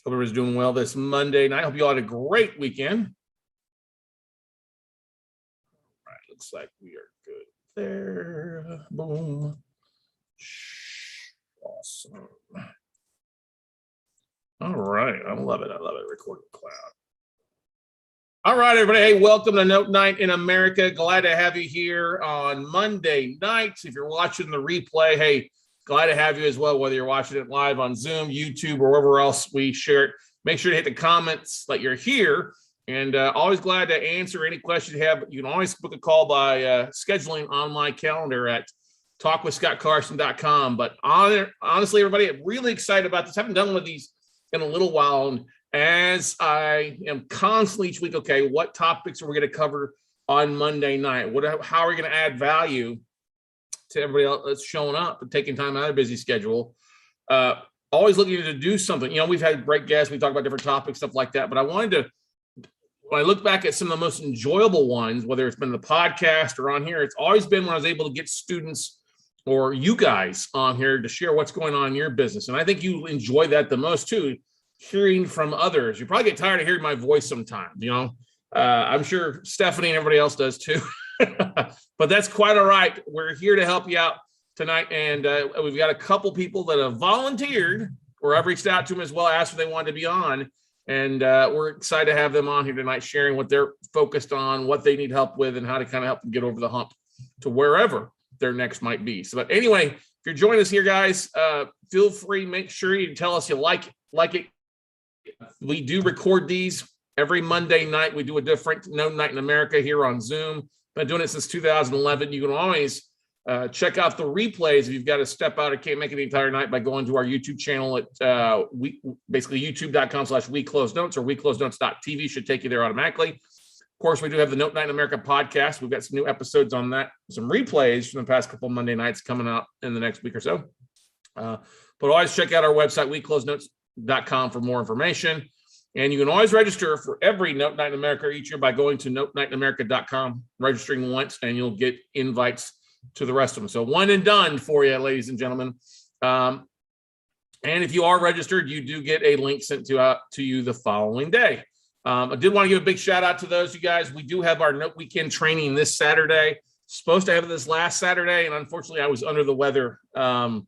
Hope everybody's doing well this Monday night. I hope you all had a great weekend. All right, looks like we are good there. Boom. Awesome. All right, I love it. I love it. Recording cloud. All right, everybody. Hey, welcome to Note Night in America. Glad to have you here on Monday nights. If you're watching the replay, hey, glad to have you as well, whether you're watching it live on Zoom, YouTube, or wherever else we share it. Make sure to hit the comments that you're here. And always glad to answer any questions you have. You can always book a call by scheduling on my calendar at talkwithscottcarson.com. But honestly, everybody, I'm really excited about this. I haven't done one of these in a little while. And as I am constantly each week, okay, what topics are we going to cover on Monday night? How are we going to add value to everybody else that's showing up and taking time out of their busy schedule? Always looking to do something. You know, we've had great guests. We talk about different topics, stuff like that. But I wanted to, when I look back at some of the most enjoyable ones, whether it's been the podcast or on here, it's always been when I was able to get students or you guys on here to share what's going on in your business. And I think you enjoy that the most too, hearing from others. You probably get tired of hearing my voice sometimes, you know. I'm sure Stephanie and everybody else does too. But that's quite all right. We're here to help you out tonight. And we've got a couple people that have volunteered, or I've reached out to them as well, asked if they wanted to be on. And we're excited to have them on here tonight, sharing what they're focused on, what they need help with, and how to kind of help them get over the hump to wherever their next might be. So, but anyway, if you're joining us here, guys, feel free, make sure you tell us you like it. We do record these every Monday night. We do a different Note Night in America here on Zoom. Been doing it since 2011. You can always check out the replays if you've got to step out or can't make it the entire night by going to our YouTube channel at basically youtube.com/WeCloseNotes or WeCloseNotes.tv should take you there automatically. Of course, we do have the Note Night in America podcast. We've got some new episodes on that, some replays from the past couple of Monday nights coming out in the next week or so. But always check out our website, WeCloseNotes.com, for more information. And you can always register for every Note Night in America each year by going to NoteNightInAmerica.com, registering once, and you'll get invites to the rest of them. So one and done for you, ladies and gentlemen. And if you are registered, you do get a link sent to you the following day. I did want to give a big shout out to those, you guys. We do have our Note Weekend training this Saturday. Supposed to have it this last Saturday, and unfortunately I was under the weather. And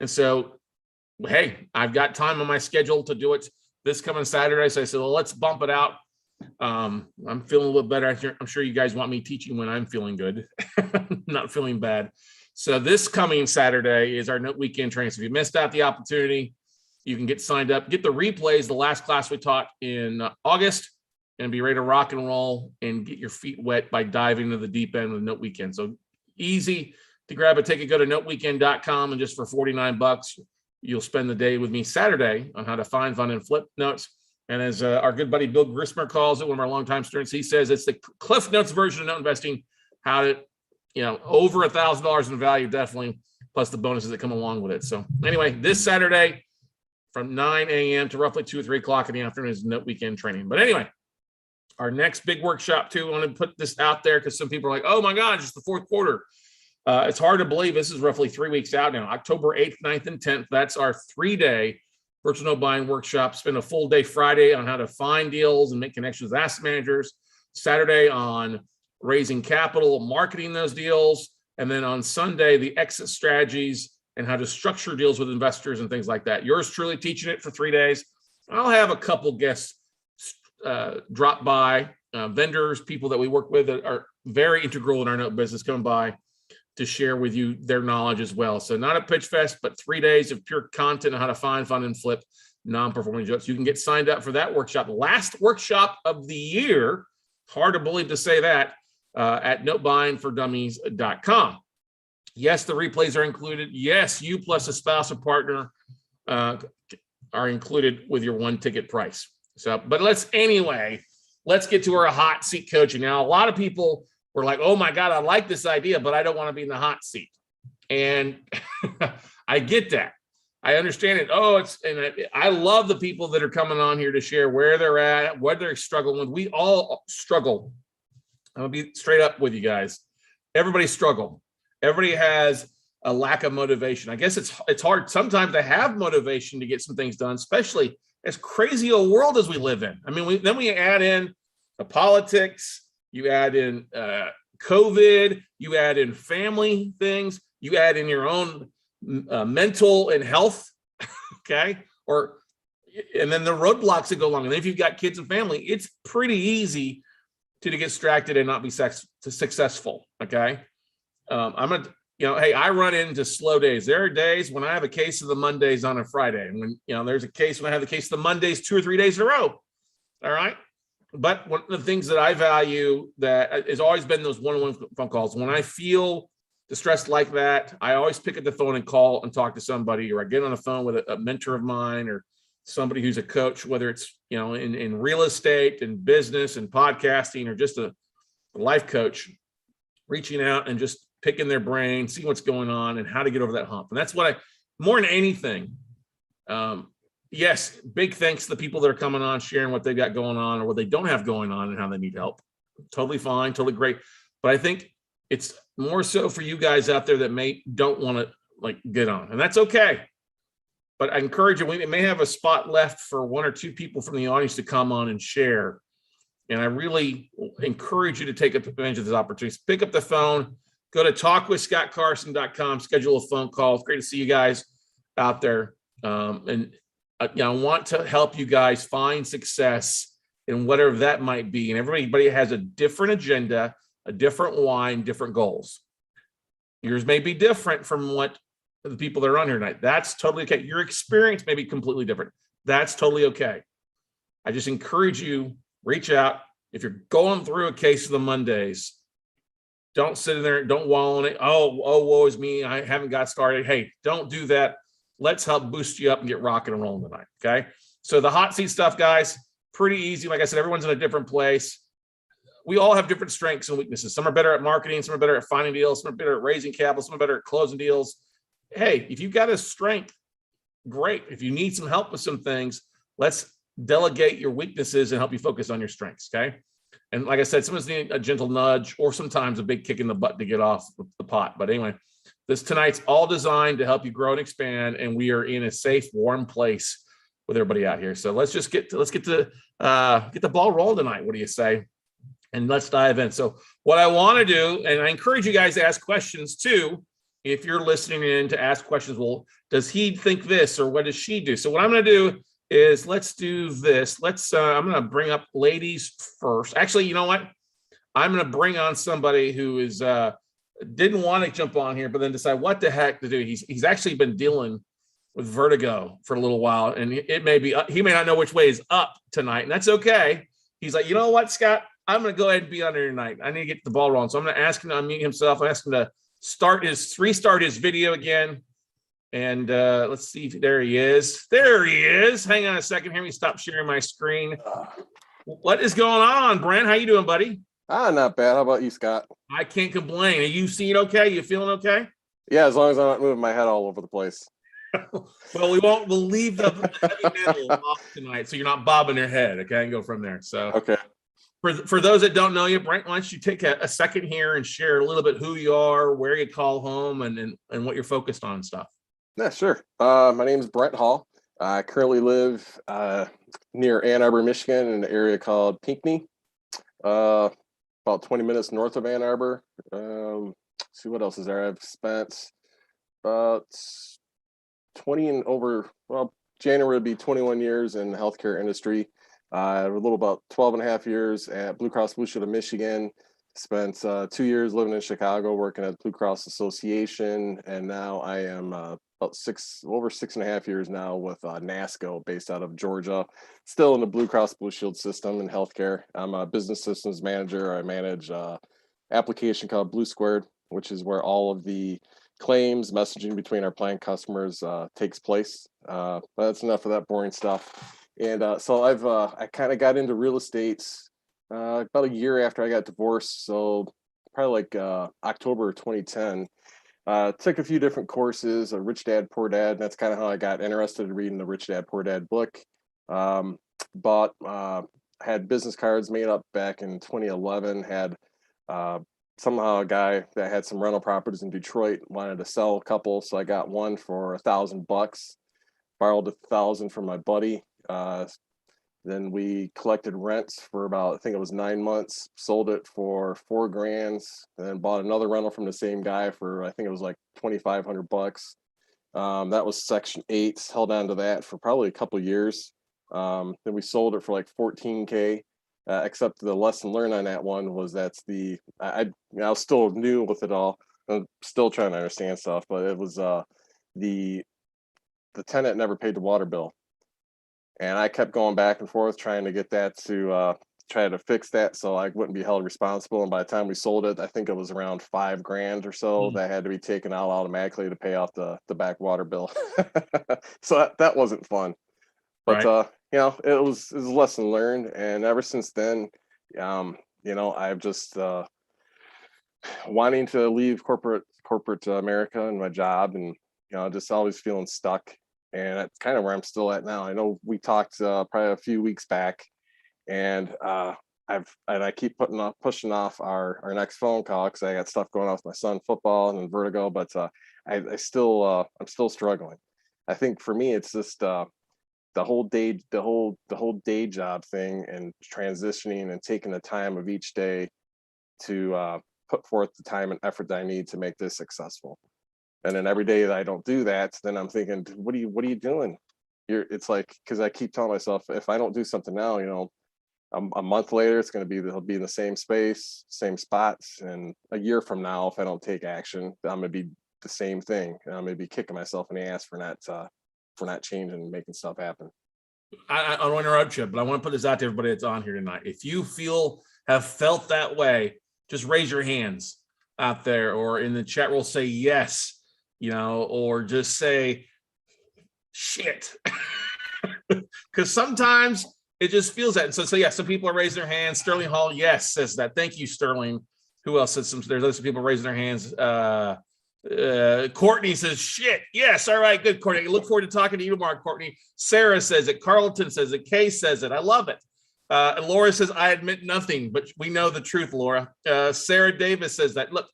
so, hey, I've got time on my schedule to do it this coming Saturday. So I said, well, let's bump it out. I'm feeling a little better. I'm sure you guys want me teaching when I'm feeling good, not feeling bad. So this coming Saturday is our Note Weekend training. So if you missed out the opportunity, you can get signed up, get the replays, the last class we taught in August, and be ready to rock and roll and get your feet wet by diving into the deep end of Note Weekend. So easy to grab a ticket. Go to noteweekend.com, and just for $49, you'll spend the day with me Saturday on how to find, fund, and flip notes. And as our good buddy Bill Grismer calls it, one of our longtime students, he says it's the Cliff Notes version of note investing. How to, over $1,000 in value, definitely, plus the bonuses that come along with it. So anyway, this Saturday from 9 a.m. to roughly 2 or 3 o'clock in the afternoon is Note Weekend training. But anyway, our next big workshop too, I want to put this out there because some people are like, oh my God, it's the fourth quarter. It's hard to believe this is roughly 3 weeks out now. October 8th, 9th, and 10th. That's our 3-day virtual note buying workshop. Spend a full day Friday on how to find deals and make connections with asset managers. Saturday on raising capital, marketing those deals. And then on Sunday, the exit strategies and how to structure deals with investors and things like that. Yours truly teaching it for 3 days. I'll have a couple guests drop by, vendors, people that we work with that are very integral in our note business, come by to share with you their knowledge as well. So not a pitch fest, but 3 days of pure content on how to find, fund, and flip non-performing jokes. You can get signed up for that workshop. Last workshop of the year. Hard to believe to say that, at notebuyingfordummies.com. Yes, the replays are included. Yes, you plus a spouse or partner are included with your one ticket price. So, but let's get to our hot seat coaching. Now, a lot of people were like, oh my God, I like this idea, but I don't want to be in the hot seat. And I get that. I understand it. I love the people that are coming on here to share where they're at, what they're struggling with. We all struggle. I'll be straight up with you guys. Everybody struggle. Everybody has a lack of motivation. I guess it's hard sometimes to have motivation to get some things done, especially as crazy a world as we live in. I mean, then we add in the politics, you add in COVID, you add in family things, you add in your own mental and health, okay? And then the roadblocks that go along. And if you've got kids and family, it's pretty easy to get distracted and not be successful, okay? I'm gonna, hey, I run into slow days. There are days when I have a case of the Mondays on a Friday, and when there's a case when I have the case of the Mondays 2 or 3 days in a row. All right. But one of the things that I value that has always been those one-on-one phone calls. When I feel distressed like that, I always pick up the phone and call and talk to somebody, or I get on the phone with a mentor of mine or somebody who's a coach, whether it's in real estate and business and podcasting, or just a life coach, reaching out and just picking their brain, see what's going on and how to get over that hump. And that's what more than anything, yes, big thanks to the people that are coming on, sharing what they've got going on or what they don't have going on and how they need help. Totally fine, totally great. But I think it's more so for you guys out there that don't want to get on, and that's okay. But I encourage you, we may have a spot left for 1 or 2 people from the audience to come on and share. And I really encourage you to take advantage of this opportunity. Pick up the phone, go to talkwithscottcarson.com, schedule a phone call. It's great to see you guys out there. I want to help you guys find success in whatever that might be. And everybody has a different agenda, a different why, and different goals. Yours may be different from what the people that are on here tonight. That's totally okay. Your experience may be completely different. That's totally okay. I just encourage you, reach out. If you're going through a case of the Mondays, don't sit in there, don't wallow in it. Oh, woe is me, I haven't got started. Hey, don't do that. Let's help boost you up and get rocking and rolling tonight, okay? So the hot seat stuff, guys, pretty easy. Like I said, everyone's in a different place. We all have different strengths and weaknesses. Some are better at marketing, some are better at finding deals, some are better at raising capital, some are better at closing deals. Hey, if you've got a strength, great. If you need some help with some things, let's delegate your weaknesses and help you focus on your strengths, okay? And like I said, sometimes need a gentle nudge or sometimes a big kick in the butt to get off the pot. But anyway, tonight's all designed to help you grow and expand, and we are in a safe, warm place with everybody out here. So let's get the ball rolling tonight. What do you say? And let's dive in. So what I want to do, and I encourage you guys to ask questions too. If you're listening in, to ask questions, well, does he think this or what does she do? So what I'm going to do is let's do this. I'm going to bring up ladies first. Actually, you know what? I'm going to bring on somebody who is didn't want to jump on here, but then decide what the heck to do. He's actually been dealing with vertigo for a little while, and it may be he may not know which way is up tonight, and that's okay. He's like, you know what, Scott? I'm going to go ahead and be on there tonight. I need to get the ball rolling. So I'm going to ask him to unmute himself. I ask him to restart his video again. And let's see if there he is. There he is. Hang on a second here. Let me stop sharing my screen. What is going on, Brent? How you doing, buddy? Not bad. How about you, Scott? I can't complain. Are you seeing okay? You feeling okay? Yeah, as long as I'm not moving my head all over the place. Well, we'll leave the heavy metal off tonight, so you're not bobbing your head, okay, and go from there. So okay. For those that don't know you, Brent, why don't you take a second here and share a little bit who you are, where you call home, and what you're focused on and stuff. Yeah, sure. My name is Brent Hall. I currently live near Ann Arbor, Michigan, in an area called Pinckney, about 20 minutes north of Ann Arbor. See what else is there. I've spent about 20 and over, well, January would be 21 years in the healthcare industry. A little about 12 and a half years at Blue Cross Blue Shield of Michigan. Spent 2 years living in Chicago, working at Blue Cross Association, and now I am about over 6.5 years now with NASCO, based out of Georgia. Still in the Blue Cross Blue Shield system in healthcare. I'm a business systems manager. I manage application called Blue Squared, which is where all of the claims messaging between our plan customers takes place. But that's enough of that boring stuff. And so I kind of got into real estate about a year after I got divorced, so probably like October 2010. Took a few different courses, Rich Dad, Poor Dad, and that's kind of how I got interested in reading the Rich Dad, Poor Dad book. Had business cards made up back in 2011, had somehow a guy that had some rental properties in Detroit wanted to sell a couple, so I got one for $1,000, borrowed $1,000 from my buddy. Then we collected rents for about, I think it was 9 months, sold it for $4,000, and then bought another rental from the same guy for, I think it was like $2,500. That was Section 8, held on to that for probably a couple of years. Then we sold it for like $14K. Except the lesson learned on that one was I was still new with it all. I'm still trying to understand stuff, but it was the tenant never paid the water bill. And I kept going back and forth trying to get that to try to fix that so I wouldn't be held responsible. And by the time we sold it, I think it was around $5,000 or so that had to be taken out automatically to pay off the back water bill. So that wasn't fun. But Right. it was a lesson learned. And ever since then, I've just wanting to leave corporate America and my job, and just always feeling stuck. And that's kind of where I'm still at now. I know we talked probably a few weeks back, and I keep pushing off our next phone call because I got stuff going on with my son, football and vertigo. But I'm still struggling. I think for me, it's just the whole day job thing, and transitioning and taking the time of each day to put forth the time and effort that I need to make this successful. And then every day that I don't do that, then I'm thinking, what are you doing? It's like, because I keep telling myself, if I don't do something now, a month later, they'll be in the same space, same spots. And a year from now, if I don't take action, I'm gonna be the same thing. And I'm gonna be kicking myself in the ass for not changing and making stuff happen. I don't want to interrupt you, but I want to put this out to everybody that's on here tonight. If you have felt that way, just raise your hands out there, or in the chat room, say yes, or just say shit. Because sometimes it just feels that. And so yeah, some people are raising their hands. Sterling Hall, yes, says that. Thank you, Sterling. Who else says there's other people raising their hands? Courtney says shit. Yes, all right, good, Courtney. I look forward to talking to you tomorrow, Courtney. Sarah says it. Carlton says it. Kay says it. I love it. And Laura says, I admit nothing, but we know the truth, Laura. Sarah Davis says that. Look,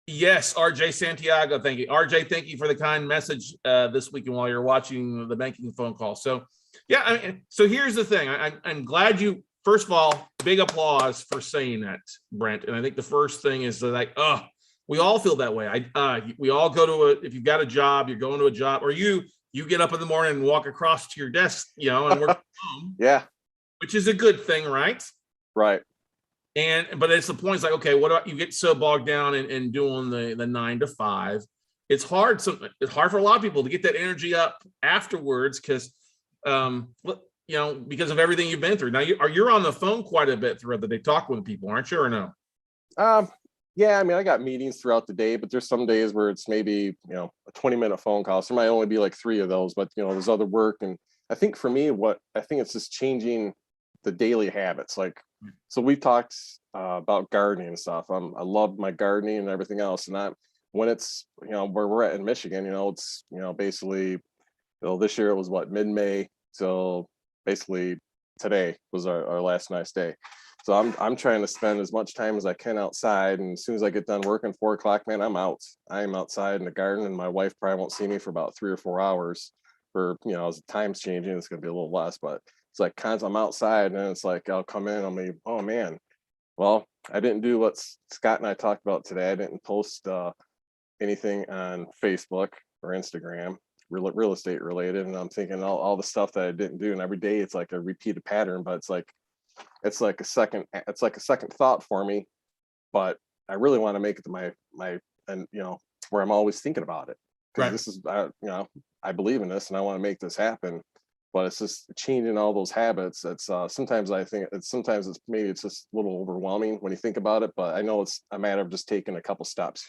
yes, RJ Santiago, thank you. RJ, thank you for the kind message this weekend while you're watching the banking phone call. So, yeah, so here's the thing. I'm glad you, first of all, big applause for saying that, Brent. And I think the first thing is like, we all feel that way. We all go to if you've got a job, you're going to a job, or you get up in the morning and walk across to your desk, and work from home. Yeah. Which is a good thing, right? Right. But it's the point, it's like, okay, what about you get so bogged down in doing the 9 to 5? It's hard. So it's hard for a lot of people to get that energy up afterwards because because of everything you've been through. Now you're on the phone quite a bit throughout the day talking with people, aren't you, or no? Yeah, I mean, I got meetings throughout the day, but there's some days where it's maybe, a 20-minute phone call. So there might only be like 3 of those, but there's other work. And I think for me, it's just changing the daily habits. Like, so we've talked about gardening and stuff. I love my gardening and everything else. And when it's, where we're at in Michigan, it's, basically, this year it was mid-May. So basically today was our last nice day. So I'm trying to spend as much time as I can outside. And as soon as I get done working 4 o'clock, man, I'm out. I am outside in the garden, and my wife probably won't see me for about 3 or 4 hours. As the time's changing, it's going to be a little less, but it's like I'm outside, and it's like I'll come in, I'll be, oh man, well, I didn't do what Scott and I talked about today. I didn't post anything on Facebook or Instagram real estate related, and I'm thinking all the stuff that I didn't do, and every day it's like a repeated pattern, but it's like a second thought for me, but I really want to make it to my and where I'm always thinking about it, because Right. this is I believe in this and I want to make this happen. But it's just changing all those habits. It's sometimes I think it's just a little overwhelming when you think about it, but I know it's a matter of just taking a couple steps,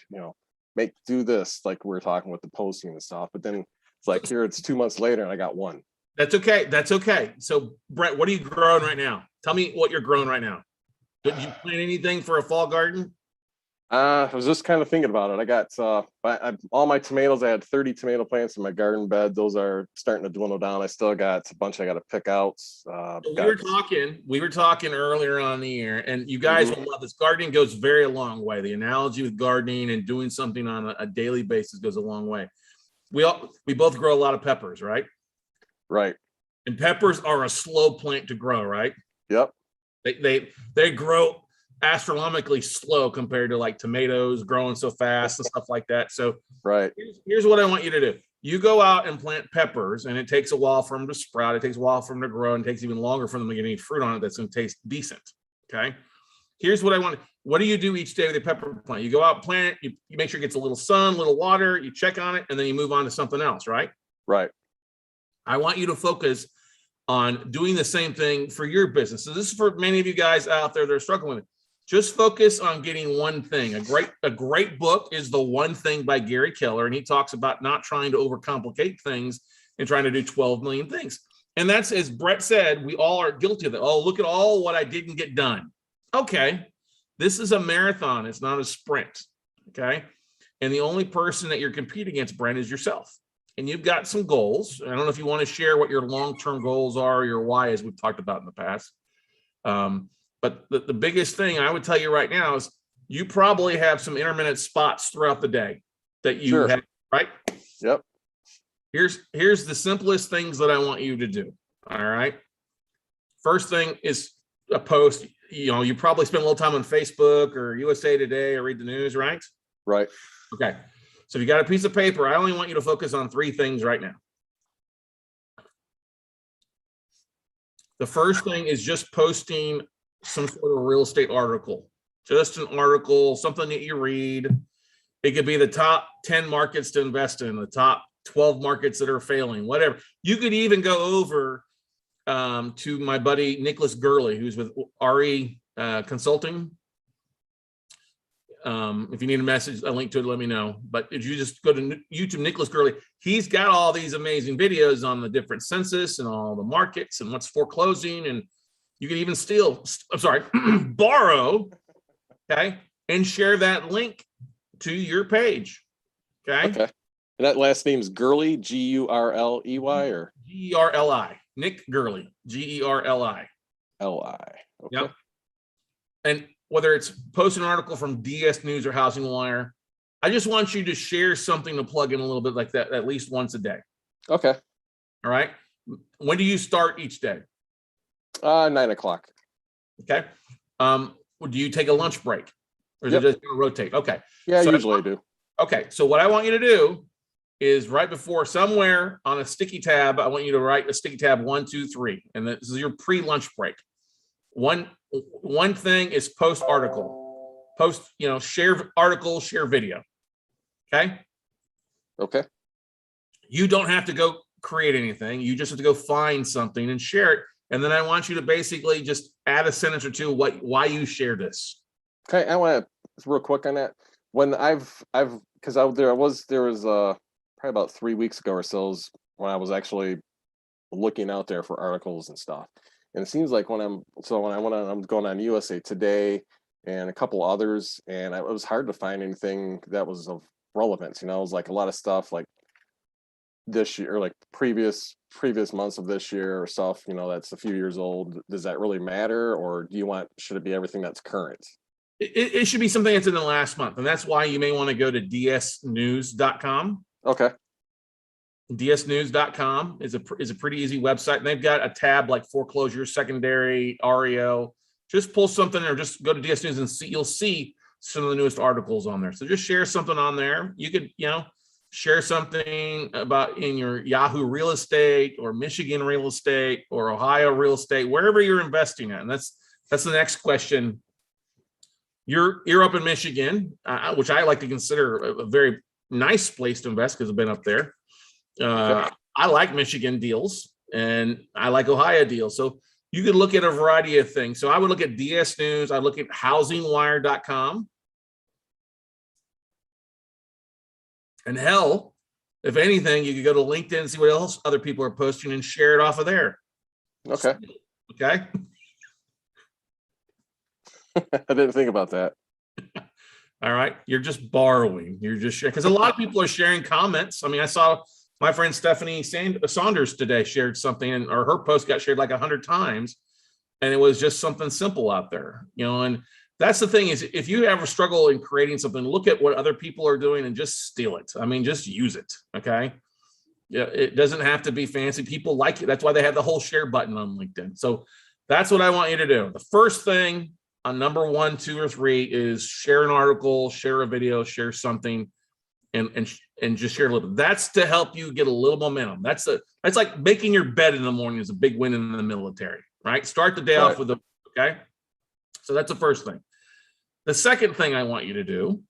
do this, like we were talking with the posting and stuff. But then it's like, here it's 2 months later and I got one. That's okay. So Brent, what are you growing right now? Tell me what you're growing right now. Did you plant anything for a fall garden? I was just kind of thinking about it. I got all my tomatoes. I had 30 tomato plants in my garden bed. Those are starting to dwindle down. I still got a bunch I got to pick out. We were talking earlier on the air, and you guys will love this. Gardening goes very a long way. The analogy with gardening and doing something on a daily basis goes a long way. We both grow a lot of peppers, right? Right. And peppers are a slow plant to grow, right? Yep. They grow astronomically slow compared to like tomatoes growing so fast and stuff like that. So Right. here's what I want you to do. You go out and plant peppers, and it takes a while for them to sprout. It takes a while for them to grow, and it takes even longer for them to get any fruit on it that's going to taste decent. Okay. Here's what I want. What do you do each day with a pepper plant? You go out, plant it, you make sure it gets a little sun, a little water, you check on it, and then you move on to something else, right? Right. I want you to focus on doing the same thing for your business. So this is for many of you guys out there that are struggling with it. Just focus on getting one thing. A great book is The One Thing by Gary Keller, and he talks about not trying to overcomplicate things and trying to do 12 million things. And that's, as Brett said, we all are guilty of that. Oh, look at all what I didn't get done. Okay, this is a marathon. It's not a sprint. Okay, and the only person that you're competing against, Brent, is yourself. And you've got some goals. I don't know if you want to share what your long-term goals are, your why, as we've talked about in the past. But the biggest thing I would tell you right now is you probably have some intermittent spots throughout the day that you Sure. have, right? Yep. Here's the simplest things that I want you to do. All right. First thing is a post. You probably spend a little time on Facebook or USA Today or read the news, right? Right. Okay. So if you got a piece of paper, I only want you to focus on 3 things right now. The first thing is just posting some sort of real estate article, just an article, something that you read. It could be the top 10 markets to invest in, the top 12 markets that are failing, whatever. You could even go over to my buddy Nicholas Gurley, who's with RE Consulting. If you need a message, a link to it, let me know. But if you just go to YouTube, Nicholas Gurley, he's got all these amazing videos on the different census and all the markets and what's foreclosing. And you can even borrow, okay, and share that link to your page. Okay. Okay. And that last name's Gurley, Gurley, or Gerli, Nick Gurley, Gerli. Li. Okay. Yep. And whether it's post an article from DS News or Housing Wire, I just want you to share something to plug in a little bit like that at least once a day. Okay. All right. When do you start each day? 9:00. Okay. Do you take a lunch break, or is Yep. it just gonna rotate? Okay. Yeah, So usually I do. Okay. So what I want you to do is right before, somewhere on a sticky tab, I want you to write a sticky tab 1, 2, 3, and this is your pre-lunch break. One thing is post article, share article, share video. Okay. Okay. You don't have to go create anything. You just have to go find something and share it. And then I want you to basically just add a sentence or two why you share this. Okay. I want to real quick on that. When because there was probably about 3 weeks ago or so when I was actually looking out there for articles and stuff. And it seems like when I'm going on USA Today and a couple others, and it was hard to find anything that was of relevance. It was like a lot of stuff like this year, like previous months of this year or stuff, that's a few years old. Does that really matter, or should it be everything that's current? It should be something that's in the last month, and that's why you may want to go to dsnews.com. Okay. dsnews.com is a pretty easy website, and they've got a tab like foreclosure, secondary, REO. Just pull something or just go to DS News and you'll see some of the newest articles on there. So just share something on there. You could, share something about in your Yahoo real estate or Michigan real estate or Ohio real estate, wherever you're investing in. And that's the next question. You're up in Michigan, which I like to consider a very nice place to invest because I've been up there. I like Michigan deals and I like Ohio deals. So you could look at a variety of things. So I would look at DS News. I look at housingwire.com. And hell, if anything, you could go to LinkedIn and see what else other people are posting and share it off of there. Okay. Okay. I didn't think about that. All right. You're just borrowing. You're just sharing, because a lot of people are sharing comments. I mean, I saw my friend Stephanie Saunders today shared something, or her post got shared like 100 times. And it was just something simple out there, and that's the thing is, if you ever struggle in creating something, look at what other people are doing and just steal it. I mean, just use it. Okay. Yeah, it doesn't have to be fancy. People like it. That's why they have the whole share button on LinkedIn. So that's what I want you to do. The first thing on number 1, 2, or 3 is share an article, share a video, share something, and just share a little bit. That's to help you get a little momentum. That's like making your bed in the morning is a big win in the military, right? Start the day off with okay. So that's the first thing. The second thing I want you to do,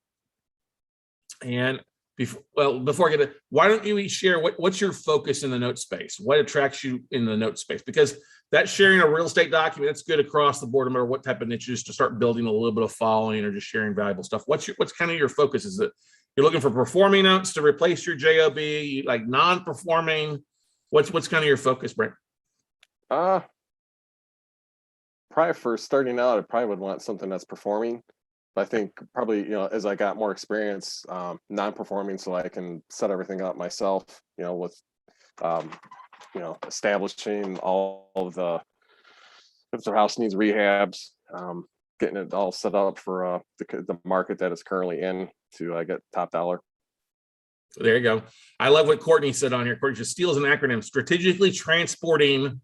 and before I get it, why don't you each share what's your focus in the note space? What attracts you in the note space? Because that sharing a real estate document, that's good across the board, no matter what type of niches, to start building a little bit of following or just sharing valuable stuff. What's kind of your focus? Is it you're looking for performing notes to replace your JOB, like non-performing? What's kind of your focus, Brent? Probably for starting out, I probably would want something that's performing. I think probably, as I got more experience, non-performing, so I can set everything up myself, with, establishing all of if their house needs rehabs, getting it all set up for the market that it's currently in to get top dollar. There you go. I love what Courtney said on here. Courtney just steals an acronym: strategically transporting.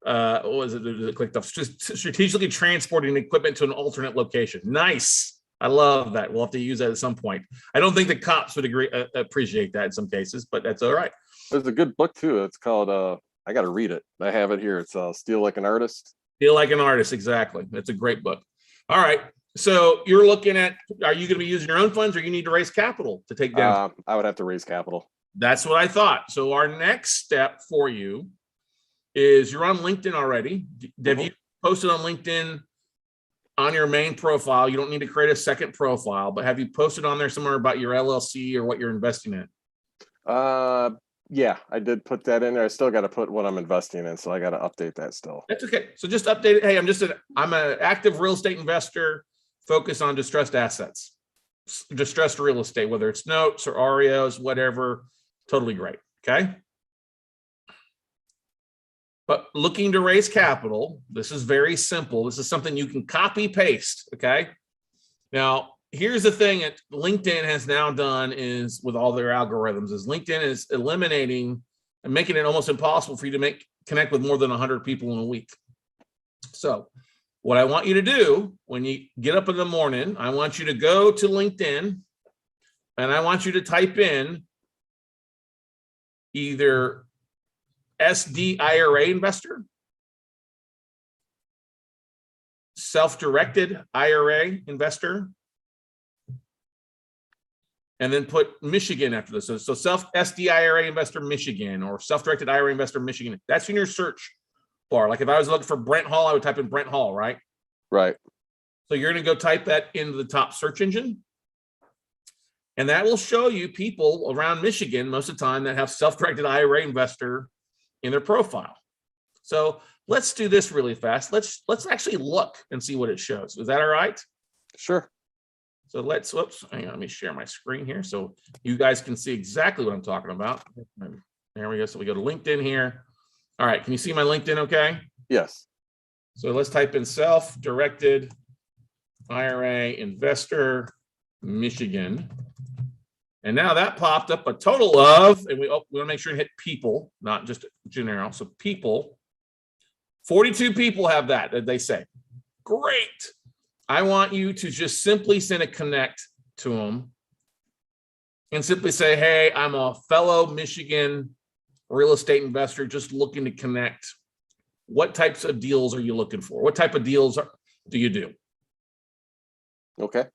What was it? Clicked off. Strategically transporting equipment to an alternate location. Nice. I love that. We'll have to use that at some point. I don't think the cops would appreciate that in some cases, but that's all right. There's a good book too. It's called I got to read it. I have it here. It's Steal Like an Artist. Steal Like an Artist. Exactly. That's a great book. All right. So you're looking at, are you going to be using your own funds, or you need to raise capital to take down? I would have to raise capital. That's what I thought. So our next step for you is, you're on LinkedIn already. Have you posted on LinkedIn on your main profile? You don't need to create a second profile, but have you posted on there somewhere about your LLC or what you're investing in? Yeah, I did put that in there. I still got to put what I'm investing in, so I got to update that still. That's okay. So just update it. Hey, I'm an active real estate investor, focus on distressed assets, distressed real estate, whether it's notes or REOs, whatever. Totally great. Okay. But looking to raise capital, this is very simple. This is something you can copy paste. Okay. Now, here's the thing that LinkedIn has now done is, with all their algorithms, is LinkedIn is eliminating and making it almost impossible for you to connect with more than 100 people in a week. So what I want you to do when you get up in the morning, I want you to go to LinkedIn and I want you to type in either SD IRA investor, self-directed IRA investor, and then put Michigan after this. So SD IRA investor Michigan, or self-directed IRA investor Michigan. That's in your search bar. Like if I was looking for Brent Hall, I would type in Brent Hall, right? Right. So you're going to go type that into the top search engine. And that will show you people around Michigan most of the time that have self-directed IRA investor in their profile. So let's do this really fast. Let's actually look and see what it shows. Is that all right? Sure. So whoops, hang on, let me share my screen here so you guys can see exactly what I'm talking about. There we go. So we go to LinkedIn here. All right, can you see my LinkedIn okay? Yes. So let's type in self-directed IRA investor Michigan. And now that popped up a total of, and we want to make sure to hit people, not just general. So people, 42 people have that they say. Great. I want you to just simply send a connect to them and simply say, hey, I'm a fellow Michigan real estate investor just looking to connect. What types of deals are you looking for? What type of deals do you do? Okay.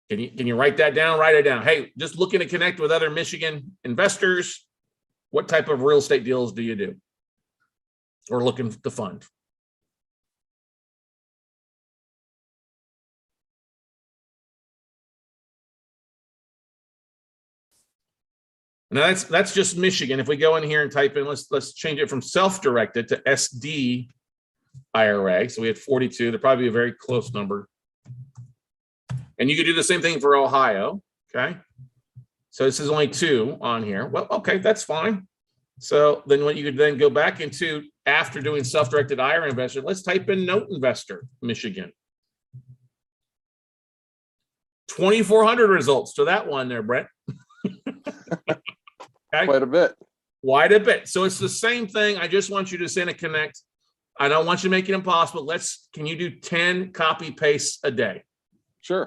Can you write that down? Write it down. Hey, just looking to connect with other Michigan investors. What type of real estate deals do you do? Or looking to fund? Now that's just Michigan. If we go in here and type in, let's change it from self-directed to SD IRA. So we had 42. There'd probably be a very close number. And you could do the same thing for Ohio. Okay. So this is only 2 on here. Well, okay, that's fine. So then what you could then go back into, after doing self-directed IRA investor, let's type in note investor, Michigan. 2,400 results to that one there, Brett. Okay. Quite a bit. quite a bit. So it's the same thing. I just want you to send a connect. I don't want you to make it impossible. Can you do 10 copy pastes a day? Sure.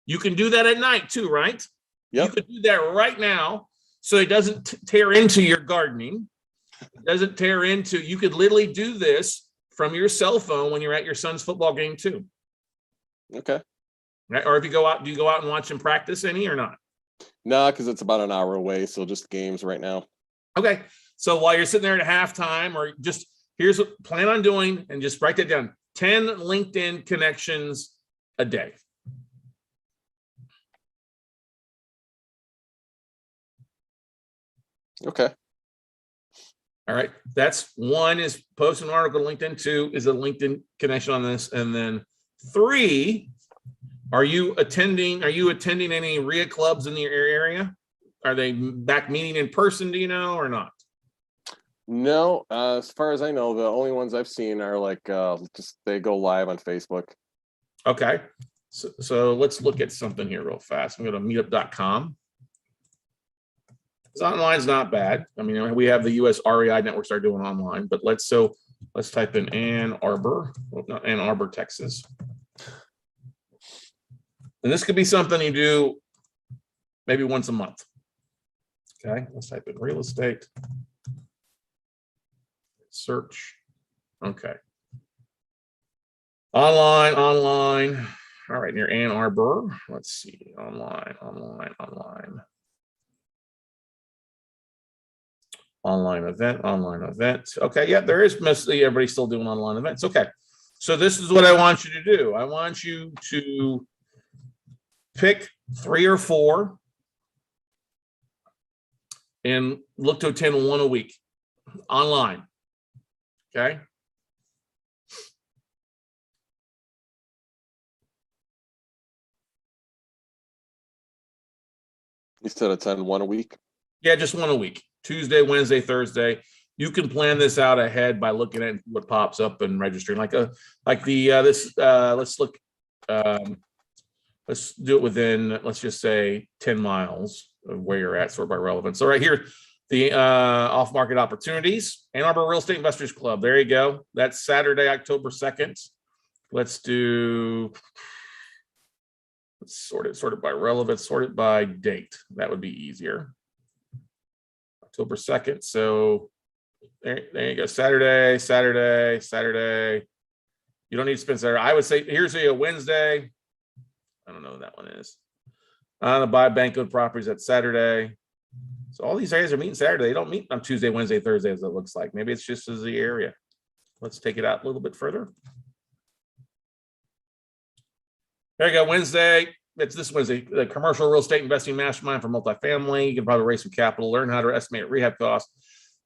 You can do that at night too, right? Yep. You could do that right now so it doesn't tear into your gardening. It doesn't tear into, you could literally do this from your cell phone when you're at your son's football game too. Okay. Right? Or if you go out, do you go out and watch him practice any or not? No, because it's about an hour away. So just games right now. Okay. So while you're sitting there at halftime, or just here's what plan on doing, and just write that down: 10 LinkedIn connections a day. Okay. All right. That's one, is post an article to LinkedIn. Two is a LinkedIn connection on this. And then three, are you attending any RIA clubs in your area? Are they back meeting in person, do you know, or not? No, as far as I know, the only ones I've seen are like just they go live on Facebook. Okay. So let's look at something here real fast. I'm going to meetup.com. Online's not bad. I mean, we have the US REI network start doing online, but let's type in Ann Arbor, not Ann Arbor, Texas. And this could be something you do maybe once a month. Okay, let's type in real estate. Search. Okay. Online. All right, near Ann Arbor. Let's see. Online. Online event. Okay, yeah, there is mostly everybody still doing online events. Okay, so this is what I want you to do. I want you to pick 3 or 4 and look to attend one a week online. Okay. You said attend one a week? Yeah, just one a week. Tuesday, Wednesday, Thursday. You can plan this out ahead by looking at what pops up and registering. Let's do it within, let's just say 10 miles of where you're at, sort by relevance. So right here, the off-market opportunities, Ann Arbor Real Estate Investors Club. There you go. That's Saturday, October 2nd. Let's sort it by relevance, sort it by date. That would be easier. October 2nd. So there you go. Saturday. You don't need to spend Saturday. I would say here's a Wednesday. I don't know what that one is. The buy bank-owned properties at Saturday. So all these areas are meeting Saturday. They don't meet on Tuesday, Wednesday, Thursday, as it looks like. Maybe it's just as the area. Let's take it out a little bit further. There you go. Wednesday. It's this Wednesday. The commercial real estate investing mastermind for multifamily. You can probably raise some capital, learn how to estimate rehab costs.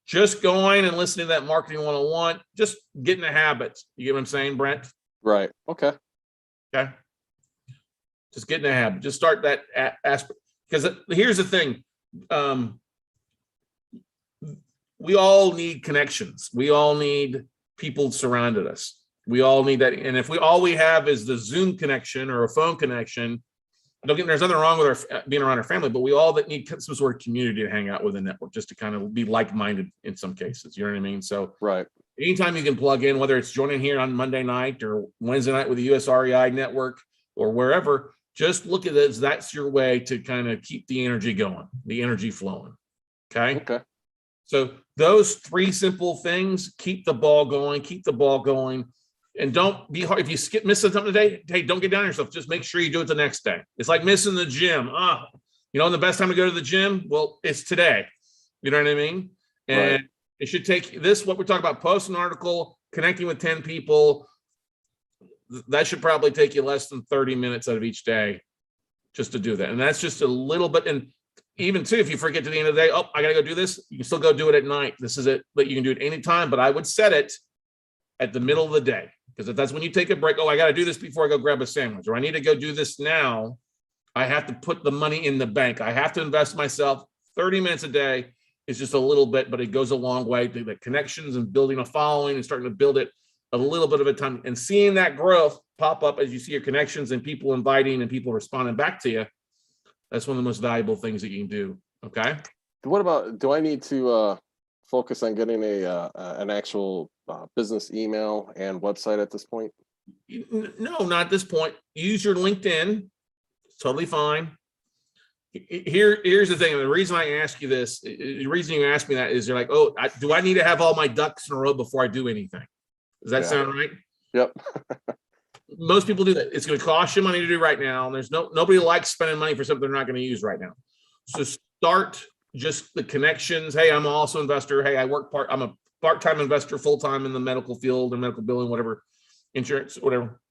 Just going and listening to that marketing 101. Just get in the habit. You get what I'm saying, Brent? Right. Okay. Okay. Just get in the habit. Just start that aspect. Because here's the thing. We all need connections. We all need people surrounded us. We all need that. And if all we have is the Zoom connection or a phone connection, there's nothing wrong with being around our family, but we all that need some sort of community to hang out with a network, just to kind of be like-minded in some cases. You know what I mean? So right. Anytime you can plug in, whether it's joining here on Monday night or Wednesday night with the US REI network or wherever, just look at it as that's your way to kind of keep the energy going, the energy flowing. Okay. Okay. So those 3 simple things, keep the ball going, and don't be hard. If you miss something today, hey, don't get down on yourself. Just make sure you do it the next day. It's like missing the gym. The best time to go to the gym, well, it's today. You know what I mean? And right. It should take this, what we're talking about, post an article, connecting with 10 people. That should probably take you less than 30 minutes out of each day just to do that. And that's just a little bit. And even too, if you forget to the end of the day, I got to go do this, you can still go do it at night. This is it, but you can do it anytime, but I would set it at the middle of the day. Because if that's when you take a break, I got to do this before I go grab a sandwich, or I need to go do this now. I have to put the money in the bank. I have to invest myself 30 minutes a day. It's just a little bit, but it goes a long way to the connections and building a following and starting to build it a little bit of a time and seeing that growth pop up as you see your connections and people inviting and people responding back to you. That's one of the most valuable things that you can do. Okay. What about, do I need to focus on getting an actual business email and website at this point? No, not at this point. Use your LinkedIn. It's totally fine. Here's the thing. The reason I ask you this, the reason you ask me that is you're like, oh, do I need to have all my ducks in a row before I do anything? Does that sound right? Yep. Most people do that. It's going to cost you money to do right now. And there's nobody likes spending money for something they're not going to use right now. So start just the connections. Hey, I'm also an investor. Hey, I'm a part-time investor, full-time in the medical field and medical billing, whatever, insurance, whatever.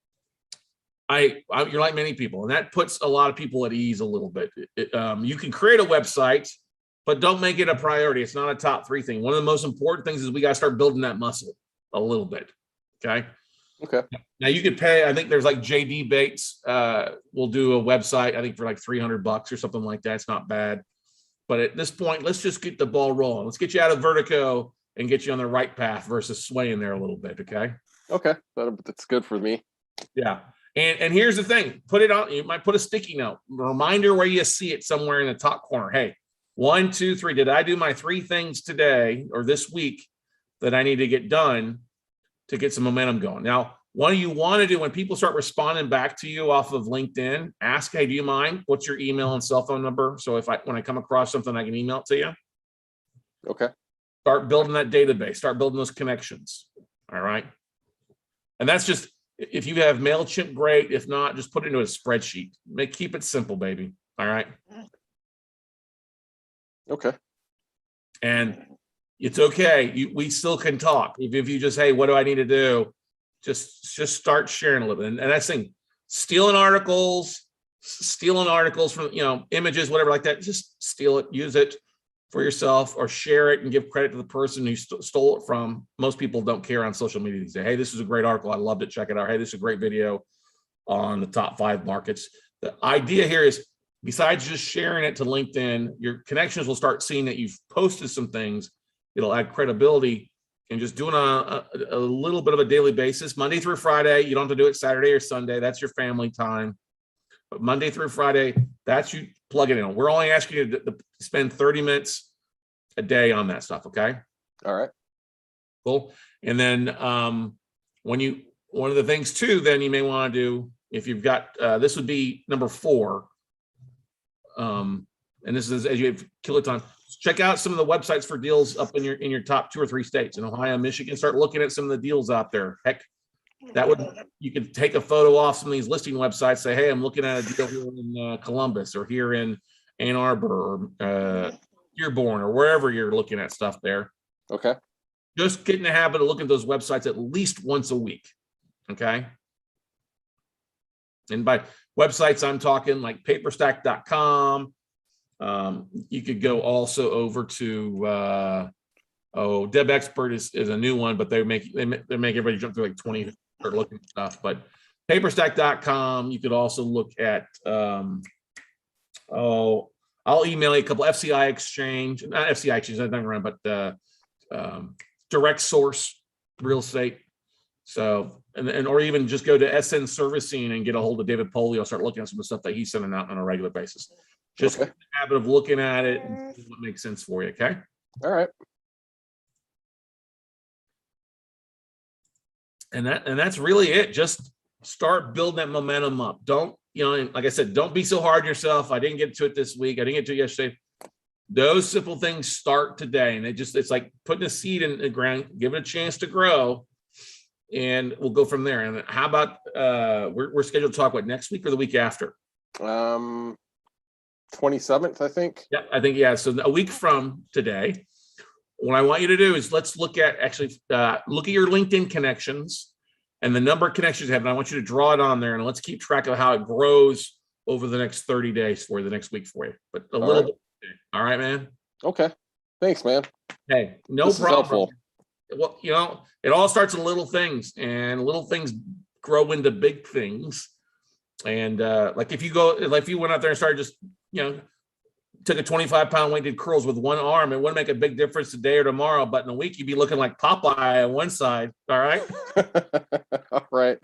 You're like many people, and that puts a lot of people at ease a little bit. You can create a website, but don't make it a priority. It's not a top 3 thing. One of the most important things is we got to start building that muscle a little bit. Okay. Now you could pay. I think there's like JD Bates will do a website. I think for like $300 or something like that. It's not bad. But at this point, let's just get the ball rolling. Let's get you out of vertigo and get you on the right path versus swaying there a little bit. Okay. Okay, that's good for me. Yeah. And here's the thing, put it on, you might put a sticky note, reminder where you see it somewhere in the top corner. Hey, 1, 2, 3, did I do my 3 things today or this week that I need to get done to get some momentum going? Now, what you want to do when people start responding back to you off of LinkedIn, ask, hey, do you mind? What's your email and cell phone number? So when I come across something, I can email it to you. Okay. Start building that database, start building those connections. All right. And that's just, if you have MailChimp, great. If not, just put it into a spreadsheet. Keep it simple, baby. All right. Okay. And it's okay. We still can talk. If you just, hey, what do I need to do? Just start sharing a little bit. And that's the thing. Stealing articles from, images, whatever like that. Just steal it, use it for yourself, or share it and give credit to the person who stole it from. Most people don't care on social media. They say, hey, this is a great article. I loved it. Check it out. Hey, this is a great video on the top 5 markets. The idea here is, besides just sharing it to LinkedIn, your connections will start seeing that you've posted some things. It'll add credibility, and just doing a little bit of a daily basis, Monday through Friday. You don't have to do it Saturday or Sunday. That's your family time. But Monday through Friday, that's you plug it in. We're only asking you to spend 30 minutes a day on that stuff. Okay. All right. Cool. And then one of the things too, then you may want to do, if you've got, this would be number 4. And this is as you have kiloton, check out some of the websites for deals up in your top 2 or 3 states in Ohio, Michigan. Start looking at some of the deals out there. Heck, you could take a photo off some of these listing websites, say, hey, I'm looking at a deal here in Columbus or here in Ann Arbor or Dearborn or wherever you're looking at stuff there. Okay. Just get in the habit of looking at those websites at least once a week. Okay. And by websites, I'm talking like paperstack.com. You could go also over to Deb Expert is a new one, but they make everybody jump through like 20 or looking at stuff. But paperstack.com, you could also look at I'll email you a couple FCI exchange, not FCI exchange, I don't remember, but direct source real estate. So, or even just go to SN Servicing and get a hold of David Polio, start looking at some of the stuff that he's sending out on a regular basis. Just the habit of looking at it and what makes sense for you. Okay. All right. And that's really it. Just start building that momentum up. Don't, like I said, don't be so hard on yourself. I didn't get to it this week. I didn't get to it yesterday. Those simple things start today. And it's like putting a seed in the ground, give it a chance to grow, and we'll go from there. And how about, we're scheduled to talk next week or the week after? 27th, I think. Yeah, I think, yeah. So a week from today, what I want you to do is let's look at look at your LinkedIn connections and the number of connections you have. And I want you to draw it on there, and let's keep track of how it grows over the next 30 days for you, the next week for you. But a little bit. All right, man. Okay. Thanks, man. Hey, no problem. Well, it all starts in little things, and little things grow into big things. And like if you went out there and started just, took a 25-pound weight, did curls with one arm, it wouldn't make a big difference today or tomorrow, but in a week you'd be looking like Popeye on one side. All right. All right.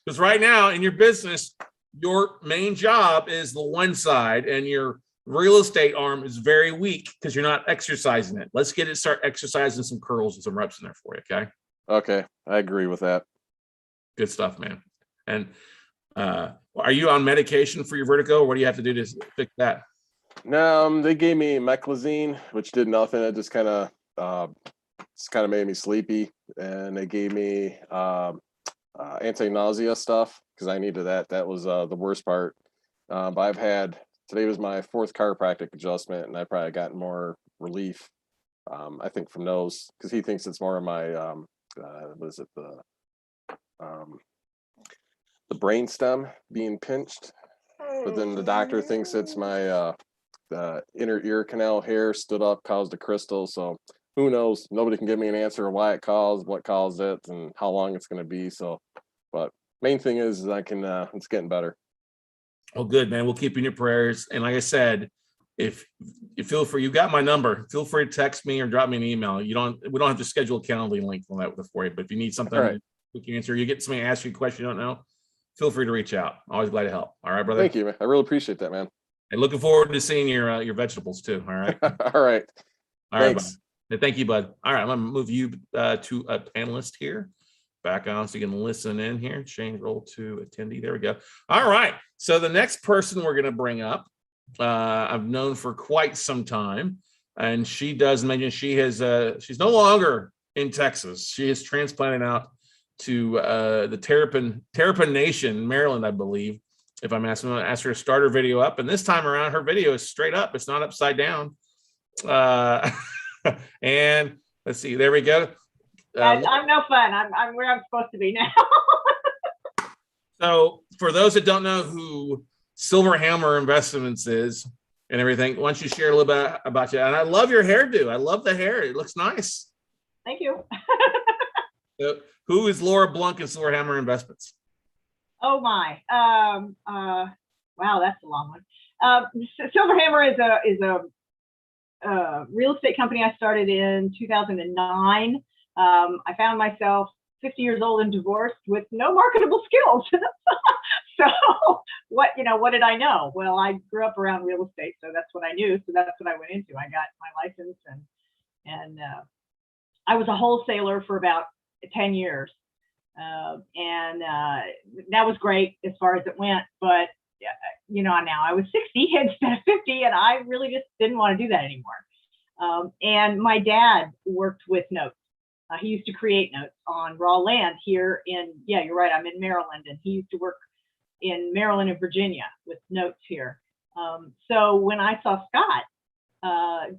Because right now in your business, your main job is the one side, and your real estate arm is very weak because you're not exercising it. Let's get it, start exercising some curls and some reps in there for you. Okay. Okay. I agree with that. Good stuff, man. And are you on medication for your vertigo? What do you have to do to fix that? No, they gave me meclizine, which did nothing. It just kind of made me sleepy, and they gave me anti-nausea stuff because I needed that. That was the worst part. But today was my 4th chiropractic adjustment, and I probably got more relief. I think from those, because he thinks it's more of my the brain stem being pinched, but then the doctor thinks it's my the inner ear canal hair stood up, caused a crystal. So who knows? Nobody can give me an answer of why it caused, what caused it, and how long it's going to be. So, but main thing is I can, it's getting better. Oh, good, man. We'll keep you in your prayers. And like I said, if you feel free, you got my number, feel free to text me or drop me an email. We don't have to schedule a Calendly link on that for you, but if you need something, right, we can answer, you get somebody ask you a question you don't know, feel free to reach out. Always glad to help. All right, brother. Thank you, man. I really appreciate that, man. And looking forward to seeing your vegetables too. All right. All right. All right, bud. Thank you, bud. All right, I'm gonna move you to a panelist here. Back on so you can listen in here. Change role to attendee. There we go. All right. So the next person we're gonna bring up, I've known for quite some time, and she does mention she's no longer in Texas. She is transplanted out to the Terrapin Nation, Maryland, I believe. If I'm asking, I'm gonna ask her to start her video up, and this time around, her video is straight up. It's not upside down. And let's see. There we go. I'm no fun. I'm where I'm supposed to be now. So, for those that don't know who Silver Hammer Investments is and everything, why don't you share a little bit about you? And I love your hairdo. I love the hair. It looks nice. Thank you. So, who is Laura Blunk and Silver Hammer Investments? Oh my. Wow, that's a long one. Silver Hammer is a real estate company I started in 2009. I found myself 50 years old and divorced with no marketable skills. So what did I know? Well, I grew up around real estate, so that's what I knew. So that's what I went into. I got my license, and I was a wholesaler for about 10 years. And that was great as far as it went, but now I was 60 instead of 50, and I really just didn't want to do that anymore. And my dad worked with notes. He used to create notes on raw land here you're right, I'm in Maryland, and he used to work in Maryland and Virginia with notes here. So when I saw Scott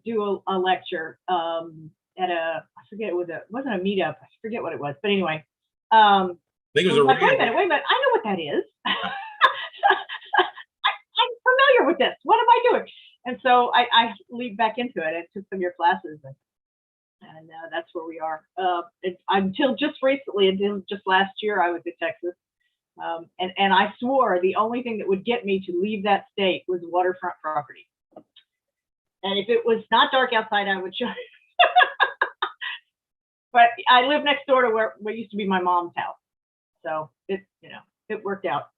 do a lecture at I forget, it wasn't a meetup, I forget what it was, but anyway, I think it was wait a minute, I know what that is. I'm familiar with this. What am I doing? And so I leaped back into it and took some of your classes, and that's where we are. Until just last year, I was in Texas, and I swore the only thing that would get me to leave that state was waterfront property. And if it was not dark outside, I would show you. But I live next door to where used to be my mom's house, so it worked out.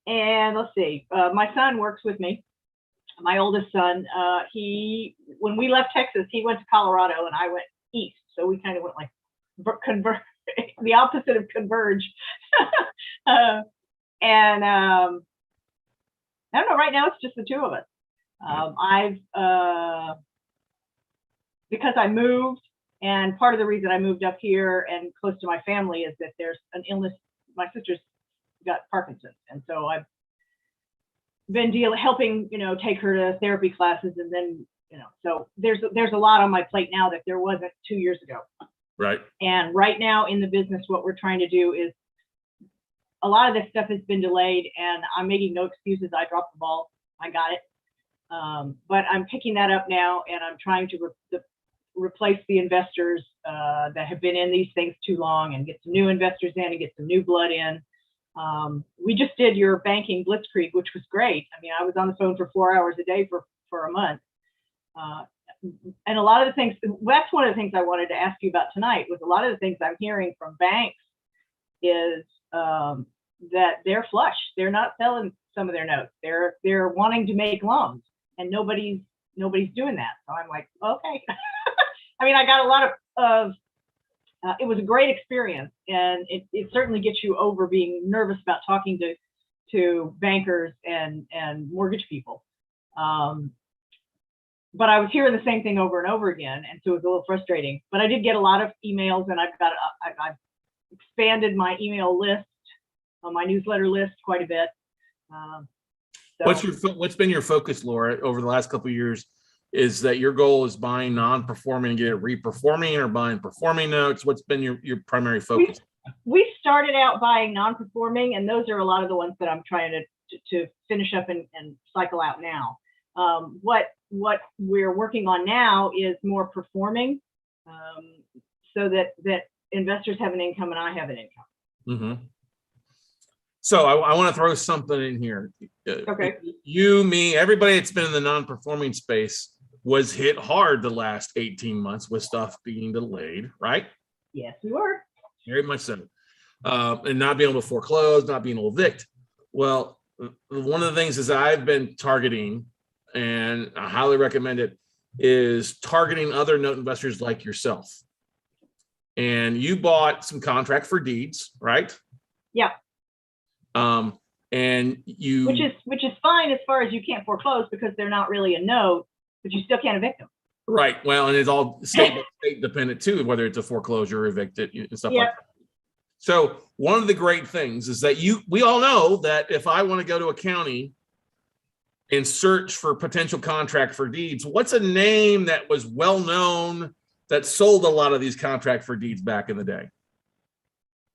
And let's see, my son works with me. My oldest son, when we left Texas, he went to Colorado and I went east. So we kind of went like the opposite of converge. And I don't know, right now it's just the two of us. Because I moved, and part of the reason I moved up here and close to my family is that there's an illness. My sister's got Parkinson's, and so I've been helping take her to therapy classes, and then so there's a lot on my plate now that there wasn't 2 years ago. Right. And right now in the business, what we're trying to do is, a lot of this stuff has been delayed, and I'm making no excuses. I dropped the ball. I got it. But I'm picking that up now, and I'm trying to replace the investors that have been in these things too long, and get some new investors in and get some new blood in. We just did your banking blitzkrieg, which was great. I mean, I was on the phone for 4 hours a day for a month. And a lot of the things, that's one of the things I wanted to ask you about tonight, was a lot of the things I'm hearing from banks is that they're flush. They're not selling some of their notes. They're wanting to make loans, and nobody's doing that. So I'm like, okay. I mean, I got a lot of it was a great experience, and it certainly gets you over being nervous about talking to bankers and mortgage people. But I was hearing the same thing over and over again, and so it was a little frustrating. But I did get a lot of emails, and I've expanded my email list, my newsletter list quite a bit. So, What's been your focus, Laura, over the last couple of years? Is that your goal is buying non-performing and get it reperforming, or buying performing notes? What's been your primary focus? We started out buying non-performing, and those are a lot of the ones that I'm trying to finish up and cycle out now. What we're working on now is more performing, so that investors have an income and I have an income. Mm-hmm. So I want to throw something in here. Okay. You, me, everybody that's been in the non-performing space was hit hard the last 18 months with stuff being delayed, right? Yes, we were. Very much so. And not being able to foreclose, not being able to evict. Well, one of the things is I've been targeting, and I highly recommend it, is targeting other note investors like yourself. And you bought some contract for deeds, right? Yeah. And you, which is fine as far as you can't foreclose because they're not really a note, but you still can't evict them. right. Well, and it's all state dependent too, whether it's a foreclosure or evicted and stuff like that. So one of the great things is that we all know that if I want to go to a county and search for potential contract for deeds, what's a name that was well known that sold a lot of these contract for deeds back in the day?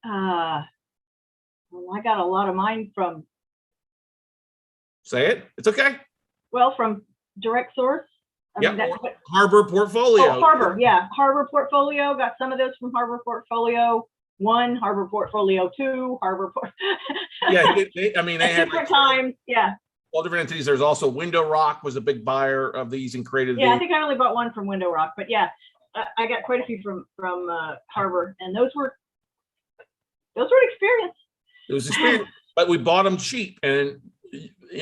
Well, I got a lot of mine from. Say it. It's okay. Well, from Direct Source. Yeah. Harbor Portfolio. Oh, Harbor. Yeah. Harbor Portfolio. Got some of those from Harbor Portfolio 1, Harbor Portfolio 2, Yeah. They had different times. Yeah. All different entities. There's also Window Rock was a big buyer of these and created. Yeah. I think I only bought one from Window Rock, but yeah, I got quite a few from Harbor, and those were an experience. It was experience, but we bought them cheap. And,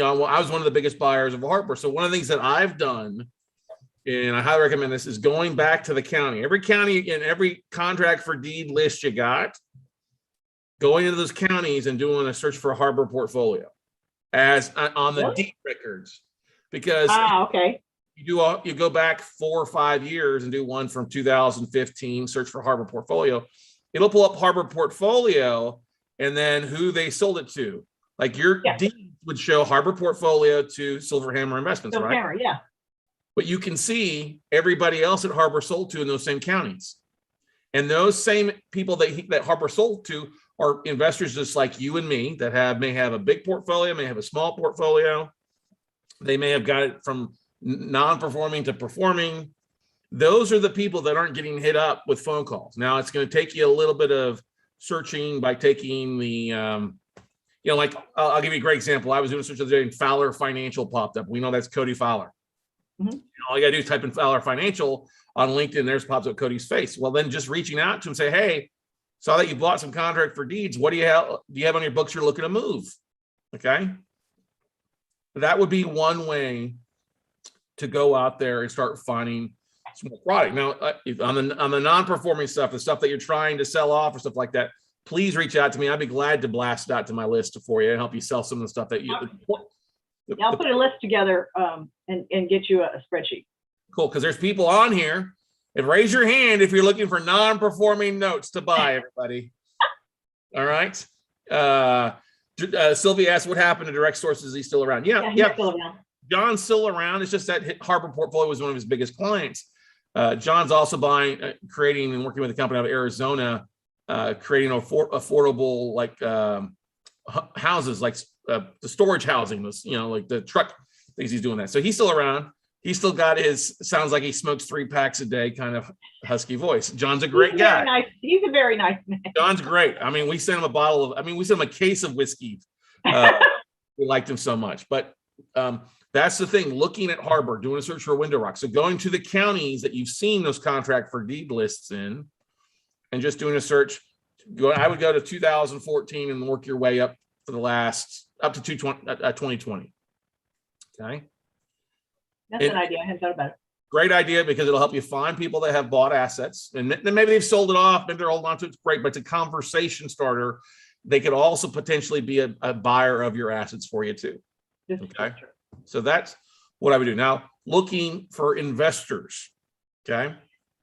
I was one of the biggest buyers of Harbor. So one of the things that I've done, and I highly recommend this, is going back to the county. Every county and every contract for deed list you got, going into those counties and doing a search for a Harbor Portfolio as on the deed records. Because okay. You go back 4 or 5 years and do one from 2015, search for Harbor Portfolio. It'll pull up Harbor Portfolio and then who they sold it to. Like your deed would show Harbor Portfolio to Silverhammer Investments, right? Silverhammer, yeah. But you can see everybody else that Harbor sold to in those same counties. And those same people that Harbor sold to are investors just like you and me that may have a big portfolio, may have a small portfolio. They may have got it from non-performing to performing. Those are the people that aren't getting hit up with phone calls. Now it's going to take you a little bit of searching by taking the, like I'll give you a great example. I was doing a search the other day and Fowler Financial popped up. We know that's Cody Fowler. Mm-hmm. All you got to do is type in Fowler Financial on LinkedIn. There's pops up Cody's face. Well, then just reaching out to him, say, hey, saw that you bought some contract for deeds. What do you have on your books you're looking to move? Okay. That would be one way to go out there and start finding some more product. Now, on the non-performing stuff, the stuff that you're trying to sell off or stuff like that, please reach out to me. I'd be glad to blast it out to my list for you and help you sell some of the stuff that you. I'll put a list together and get you a spreadsheet. Cool, because there's people on here. And raise your hand if you're looking for non-performing notes to buy, everybody. All right. Sylvia asked, what happened to Direct Source? Is he still around? Yeah. Still around. John's still around. It's just that Harbor Portfolio was one of his biggest clients. John's also creating and working with a company out of Arizona, creating affordable houses, like the storage housing, like the truck things. He's doing that. So he's still around. He's still got sounds like he smokes 3 packs a day kind of husky voice. John's a great guy. He's a very nice man. John's great. I mean, we sent him we sent him a case of whiskey. We liked him so much. But that's the thing, looking at Harbor, doing a search for Window Rock. So going to the counties that you've seen those contract for deed lists in and just doing a search. I would go to 2014 and work your way up for the last up to 2020. Okay. That's an idea. I hadn't thought about it. Great idea, because it'll help you find people that have bought assets, and then maybe they've sold it off, maybe they're holding on to it. It's great, but it's a conversation starter. They could also potentially be a buyer of your assets for you too. Okay. So that's what I would do. Now, looking for investors. Okay.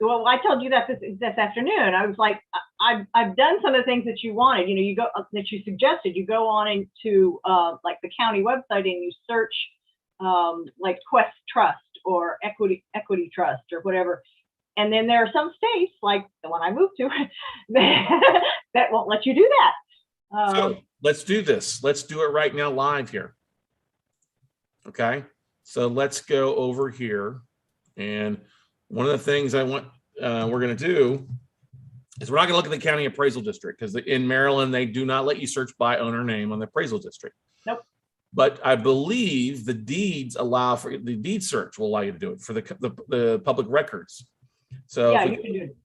Well, I told you that this afternoon. I was like, I've done some of the things that you wanted. You know, you go that you suggested. You go on into like the county website and you search like Quest Trust or Equity Trust or whatever. And then there are some states, like the one I moved to, that won't let you do that. So let's do this. Let's do it right now live here. Okay. So let's go over here. And one of the things I want we're going to do is we're not going to look at the county appraisal district, because in Maryland, they do not let you search by owner name on the appraisal district. Nope. But I believe the deeds allow for the deed search will allow you to do it for the public records. So yeah, you can do it.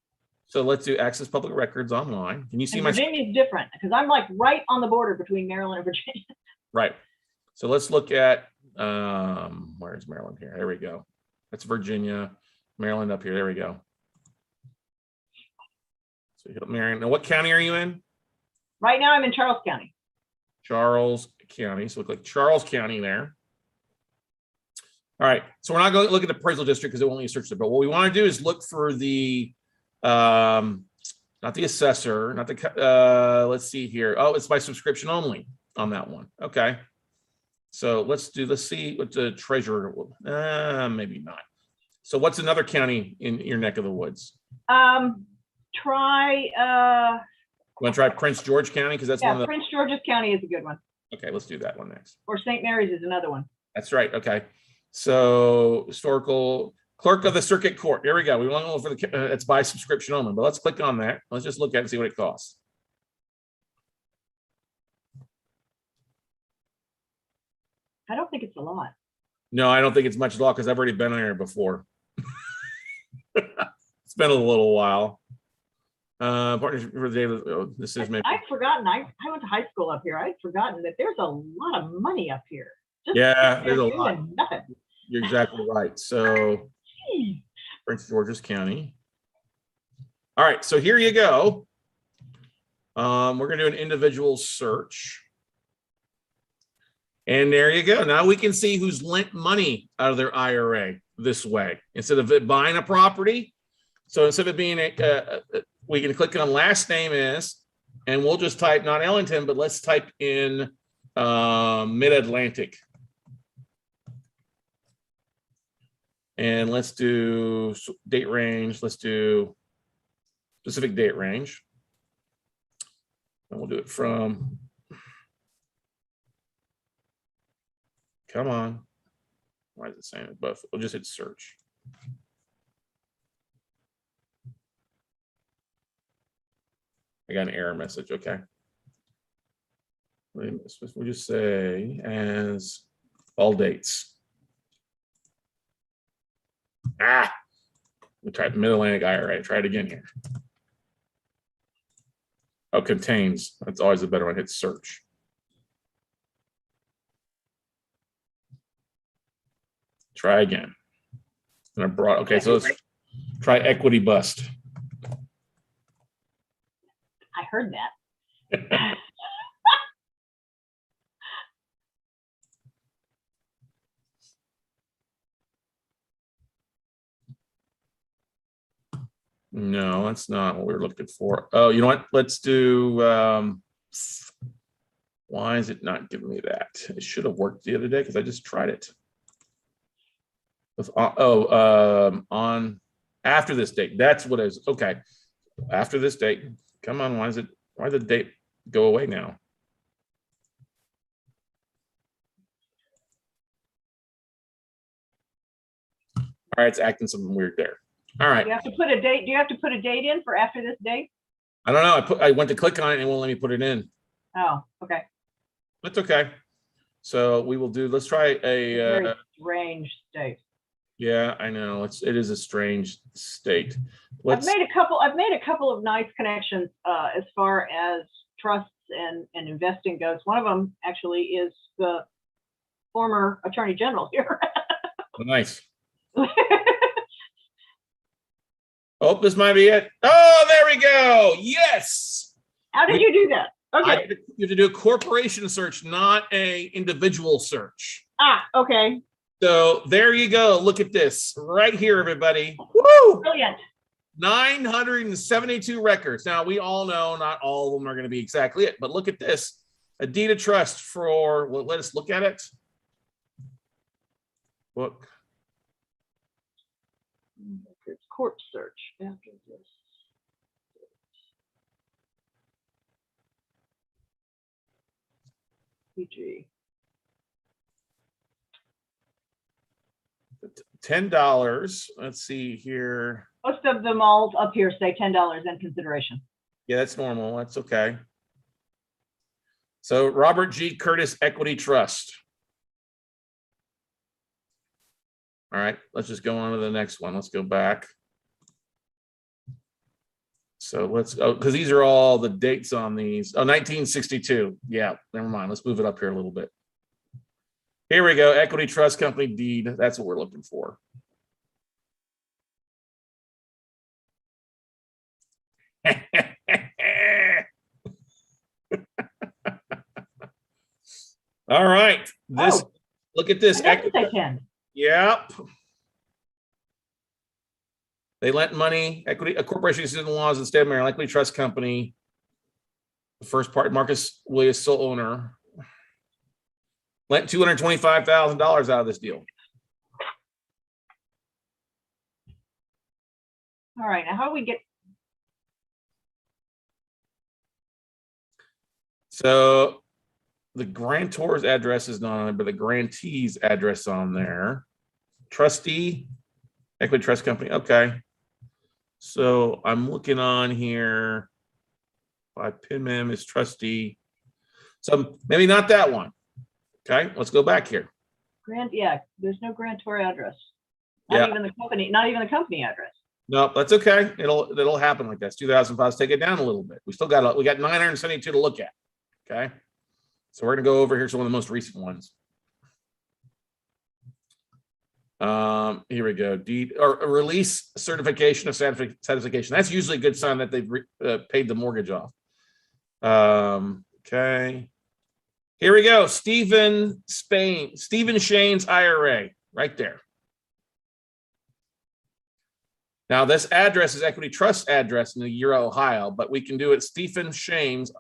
So let's do access public records online. Can you see my Virginia's different, because I'm like right on the border between Maryland and Virginia. Right. So let's look at where's Maryland here? There we go. That's Virginia, Maryland up here. There we go. So you hit Maryland. Now, what county are you in? Right now I'm in Charles County. Charles County. So look like Charles County there. All right. So we're not going to look at the appraisal district because it won't let you search it. But what we want to do is look for the not the assessor, not the let's see here. Oh, it's by subscription only on that one. Okay. So let's see what the treasurer will, maybe not. So what's another county in your neck of the woods? Try You want to try Prince George County? Because that's one of the Prince George's County is a good one. Okay, let's do that one next. Or St. Mary's is another one. That's right. Okay. So historical clerk of the circuit court. Here we go. We want to look for the it's by subscription only, but let's click on that. Let's just look at it and see what it costs. I don't think it's a lot. No, I don't think it's much at all, because I've already been on here before. It's been a little while. Partnership for the day. This is maybe. I'd forgotten. I went to high school up here. I'd forgotten that there's a lot of money up here. Yeah, there's a lot. Nothing. You're exactly right. So, Jeez. Prince George's County. All right, so here you go. We're going to do an individual search. And there you go. Now we can see who's lent money out of their IRA this way. Instead of it buying a property. So instead of being we can click on last name is, and we'll just type not Ellington, but let's type in Mid-Atlantic. And let's do date range. Let's do specific date range. And we'll do it from, come on. Why is it saying it? But we'll just hit search. I got an error message. Okay. We'll just say as all dates. We type Mid-Atlantic IRA. Try it again here. Oh, contains. That's always a better one. Hit search. Try again. And I brought, okay, so let's try equity bust. I heard that. No, that's not what we were looking for. Oh, you know what? Let's do, why is it not giving me that? It should have worked the other day because I just tried it. With, on after this date. That's what it is. Okay. After this date. Come on, why did the date go away now? All right, it's acting something weird there. All right. You have to put a date. Do you have to put a date in for after this date? I don't know. I went to click on it and it won't let me put it in. Oh, okay. That's okay. So we will do, let's try a very strange state. Yeah, I know. It is a strange state. I've made a couple of nice connections as far as trusts and investing goes. One of them actually is the former Attorney General here. Oh, nice. Oh, this might be it. Oh, there we go. Yes. How did you do that? Okay. You have to do a corporation search, not a individual search. Okay. So there you go. Look at this right here, everybody. Woo! Brilliant. 972 records. Now, we all know not all of them are going to be exactly it, but look at this. A deed of trust for, well, let us look at it. Look. Court search after this. PG. $10. Let's see here. Most of them all up here say $10 in consideration. Yeah, that's normal. That's okay. So Robert G. Curtis Equity Trust. All right, let's just go on to the next one. Let's go back. So let's go, because these are all the dates on these. Oh, 1962. Yeah, never mind. Let's move it up here a little bit. Here we go. Equity Trust Company deed. That's what we're looking for. All right. This, look at this. I say 10. Yep. They lent money, equity, a corporation existed in the laws of the state of Maryland, Equity Trust Company. The first part, Marcus Williams, sole owner, lent $225,000 out of this deal. All right, now how do we get? So the grantor's address is not on there, but the grantee's address on there. Trustee, Equity Trust Company. Okay. So I'm looking on here. By PINMEM is trustee. So maybe not that one. Okay, let's go back here. Yeah, there's no grantor address. Not even the company, not even the company address. No, that's okay. It'll happen like that. It's 2005. Let's take it down a little bit. We got 972 to look at. Okay. So we're gonna go over here to one of the most recent ones. Here we go. Deed or a release certification of satisfaction. That's usually a good sign that they've paid the mortgage off. Okay. Here we go. Stephen Shane's IRA right there. Now this address is Equity Trust address in the Euro, Ohio, but we can do it Stephen Shane's.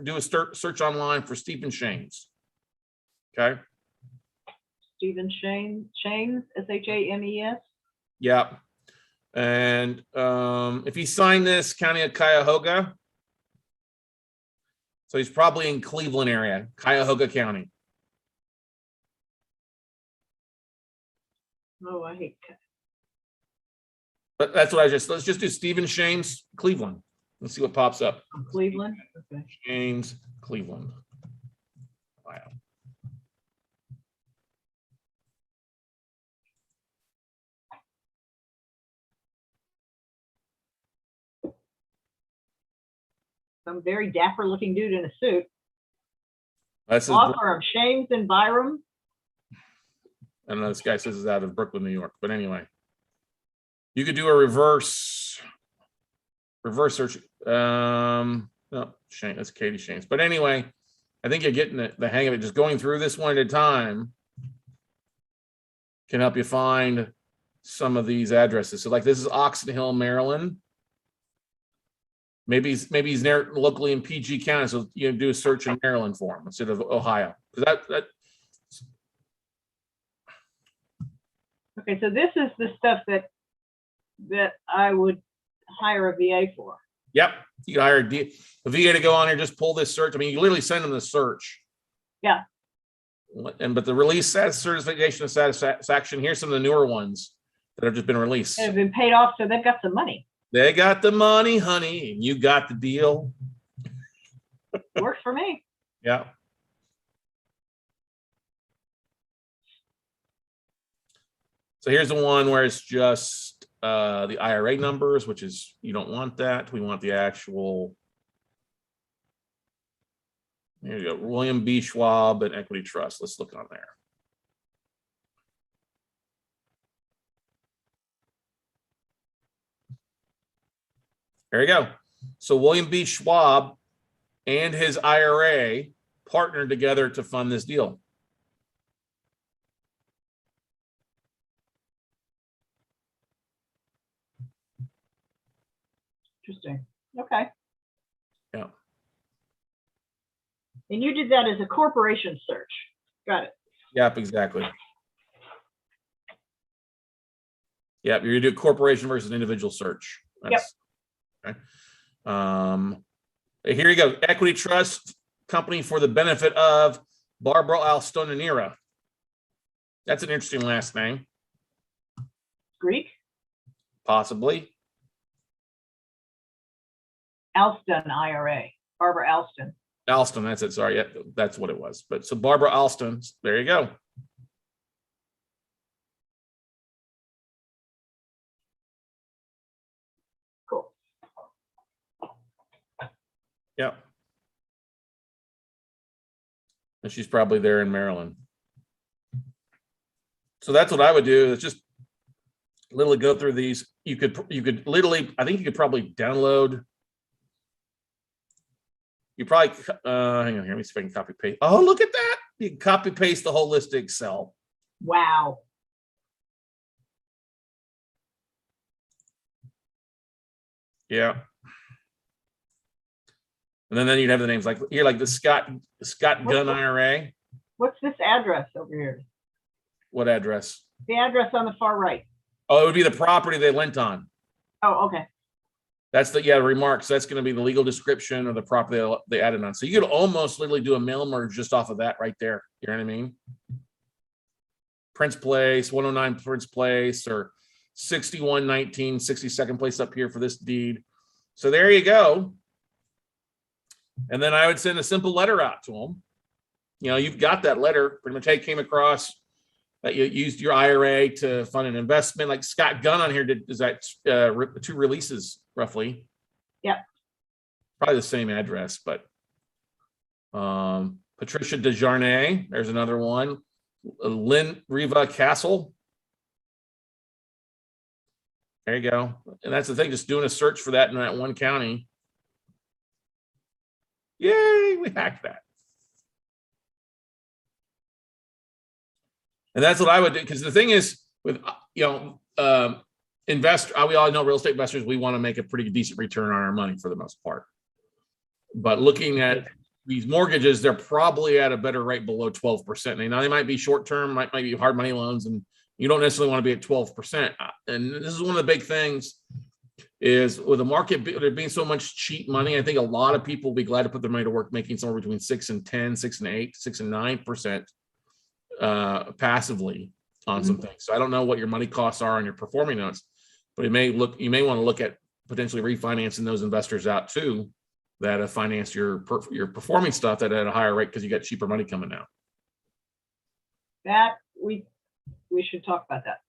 Do a search online for Stephen Shane's. Okay. Stephen Shames, Shames. Yeah. And if he signed this, County of Cuyahoga. So he's probably in Cleveland area, Cuyahoga County. Oh, I hate. But that's what let's just do Stephen Shames, Cleveland. Let's see what pops up. Cleveland. Okay. Shames, Cleveland. Wow. Some very dapper looking dude in a suit. That's law firm, Shames and Byram. I don't know, this guy says it's out of Brooklyn, New York, but anyway. You could do a reverse search. No, Shane, that's Katie Shames. But anyway, I think you're getting the hang of it. Just going through this one at a time can help you find some of these addresses. So like this is Oxon Hill, Maryland. Maybe he's there locally in PG County, so you do a search in Maryland for him instead of Ohio. Okay, so this is the stuff that I would hire a VA for. Yep, you can hire a VA to go on here, just pull this search. I mean, you literally send them the search. Yeah. But the release certification of satisfaction. Here's some of the newer ones that have just been released. They've been paid off, so they've got some money. They got the money, honey, and you got the deal. Works for me. Yeah. So here's the one where it's just the IRA numbers, which is, you don't want that. We want the actual Here you go. William B. Schwab and Equity Trust. Let's look on there. There you go. So William B. Schwab and his IRA partnered together to fund this deal. Interesting. Okay. Yeah. And you did that as a corporation search. Got it. Yep, exactly. Yep, you're gonna do corporation versus individual search. That's, yep. Okay. Here you go. Equity Trust Company for the benefit of Barbara Alston. That's an interesting last name. Greek? Possibly. Alston IRA. Barbara Alston. Alston, that's it. Sorry, yeah, that's what it was. But so Barbara Alston, there you go. Cool. Yep. And she's probably there in Maryland. So that's what I would do, is just literally go through these. You could literally, I think you could probably download. You probably, hang on here, let me see if I can copy paste. Oh, look at that. You can copy paste the whole list to Excel. Wow. Yeah. And then you'd have the names like here, like the Scott Gunn IRA. What's this address over here? What address? The address on the far right. Oh, it would be the property they lent on. Oh, okay. That's the, remarks. That's going to be the legal description of the property they added on. So you could almost literally do a mail merge just off of that right there. You know what I mean? Prince Place, 109 Prince Place, or 6119 62nd Place up here for this deed. So there you go. And then I would send a simple letter out to them. You know, you've got that letter. Pretty much, hey, came across that you used your IRA to fund an investment. Like Scott Gunn on here is that 2 releases roughly. Yep. Probably the same address, but Patricia Desjarnais, there's another one. Lynn Riva Castle. There you go. And that's the thing, just doing a search for that in that one county. Yay, we hacked that. And that's what I would do, because the thing is with, investor, we all know real estate investors, we want to make a pretty decent return on our money for the most part. But looking at these mortgages, they're probably at a better rate below 12%. Now they might be short term, might be hard money loans, and you don't necessarily want to be at 12%. And this is one of the big things is with the market there being so much cheap money, I think a lot of people will be glad to put their money to work making somewhere between 6 and 10, 6 and 8, 6 and 9% passively on some things. So I don't know what your money costs are on your performing notes, but you may want to look at potentially refinancing those investors out too that have financed your performing stuff at a higher rate because you got cheaper money coming out. That we should talk about that.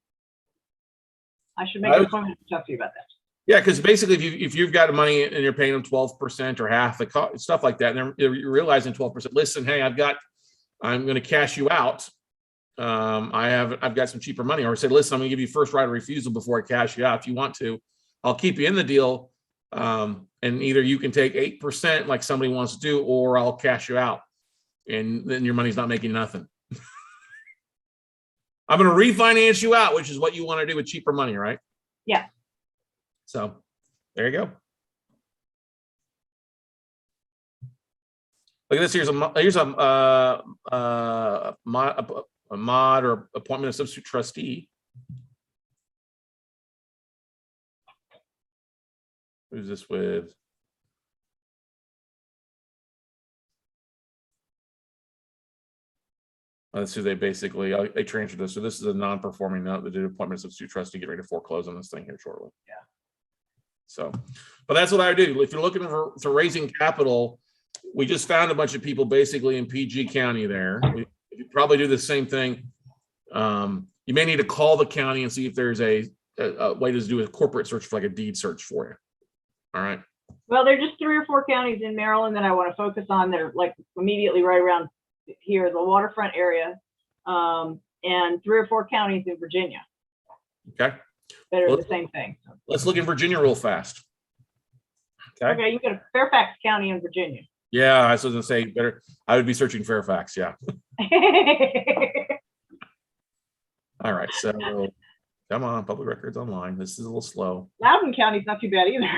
I should make an appointment to talk to you about that. Yeah, because basically, if you've got money and you're paying them 12% or half the cost, stuff like that, and you're realizing 12%. Listen, hey, I'm going to cash you out. I've got some cheaper money, or say, listen, I'm going to give you first right of refusal before I cash you out. If you want to, I'll keep you in the deal, and either you can take 8% like somebody wants to do, or I'll cash you out, and then your money's not making nothing. I'm going to refinance you out, which is what you want to do with cheaper money, right? Yeah. So there you go. Look at this. Here's a mod or appointment of substitute trustee. Who's this with? Let's see. They basically they transferred this. So this is a non-performing note. They did appointment of substitute trustee. Get ready to foreclose on this thing here shortly. Yeah. So, but that's what I do. If you're looking for raising capital, we just found a bunch of people basically in PG County there. You probably do the same thing. You may need to call the county and see if there's a way to do a corporate search for like a deed search for you. All right. Well, there are just 3 or 4 counties in Maryland that I want to focus on. They're like immediately right around here, the waterfront area, and 3 or 4 counties in Virginia Okay. that are Well, the same thing. let's look in Virginia real fast. Okay. Okay, you can go to Fairfax County in Virginia. Yeah, I was going to say better. I would be searching Fairfax. Yeah. All right. So come on, public records online. This is a little slow. Loudoun County's not too bad either.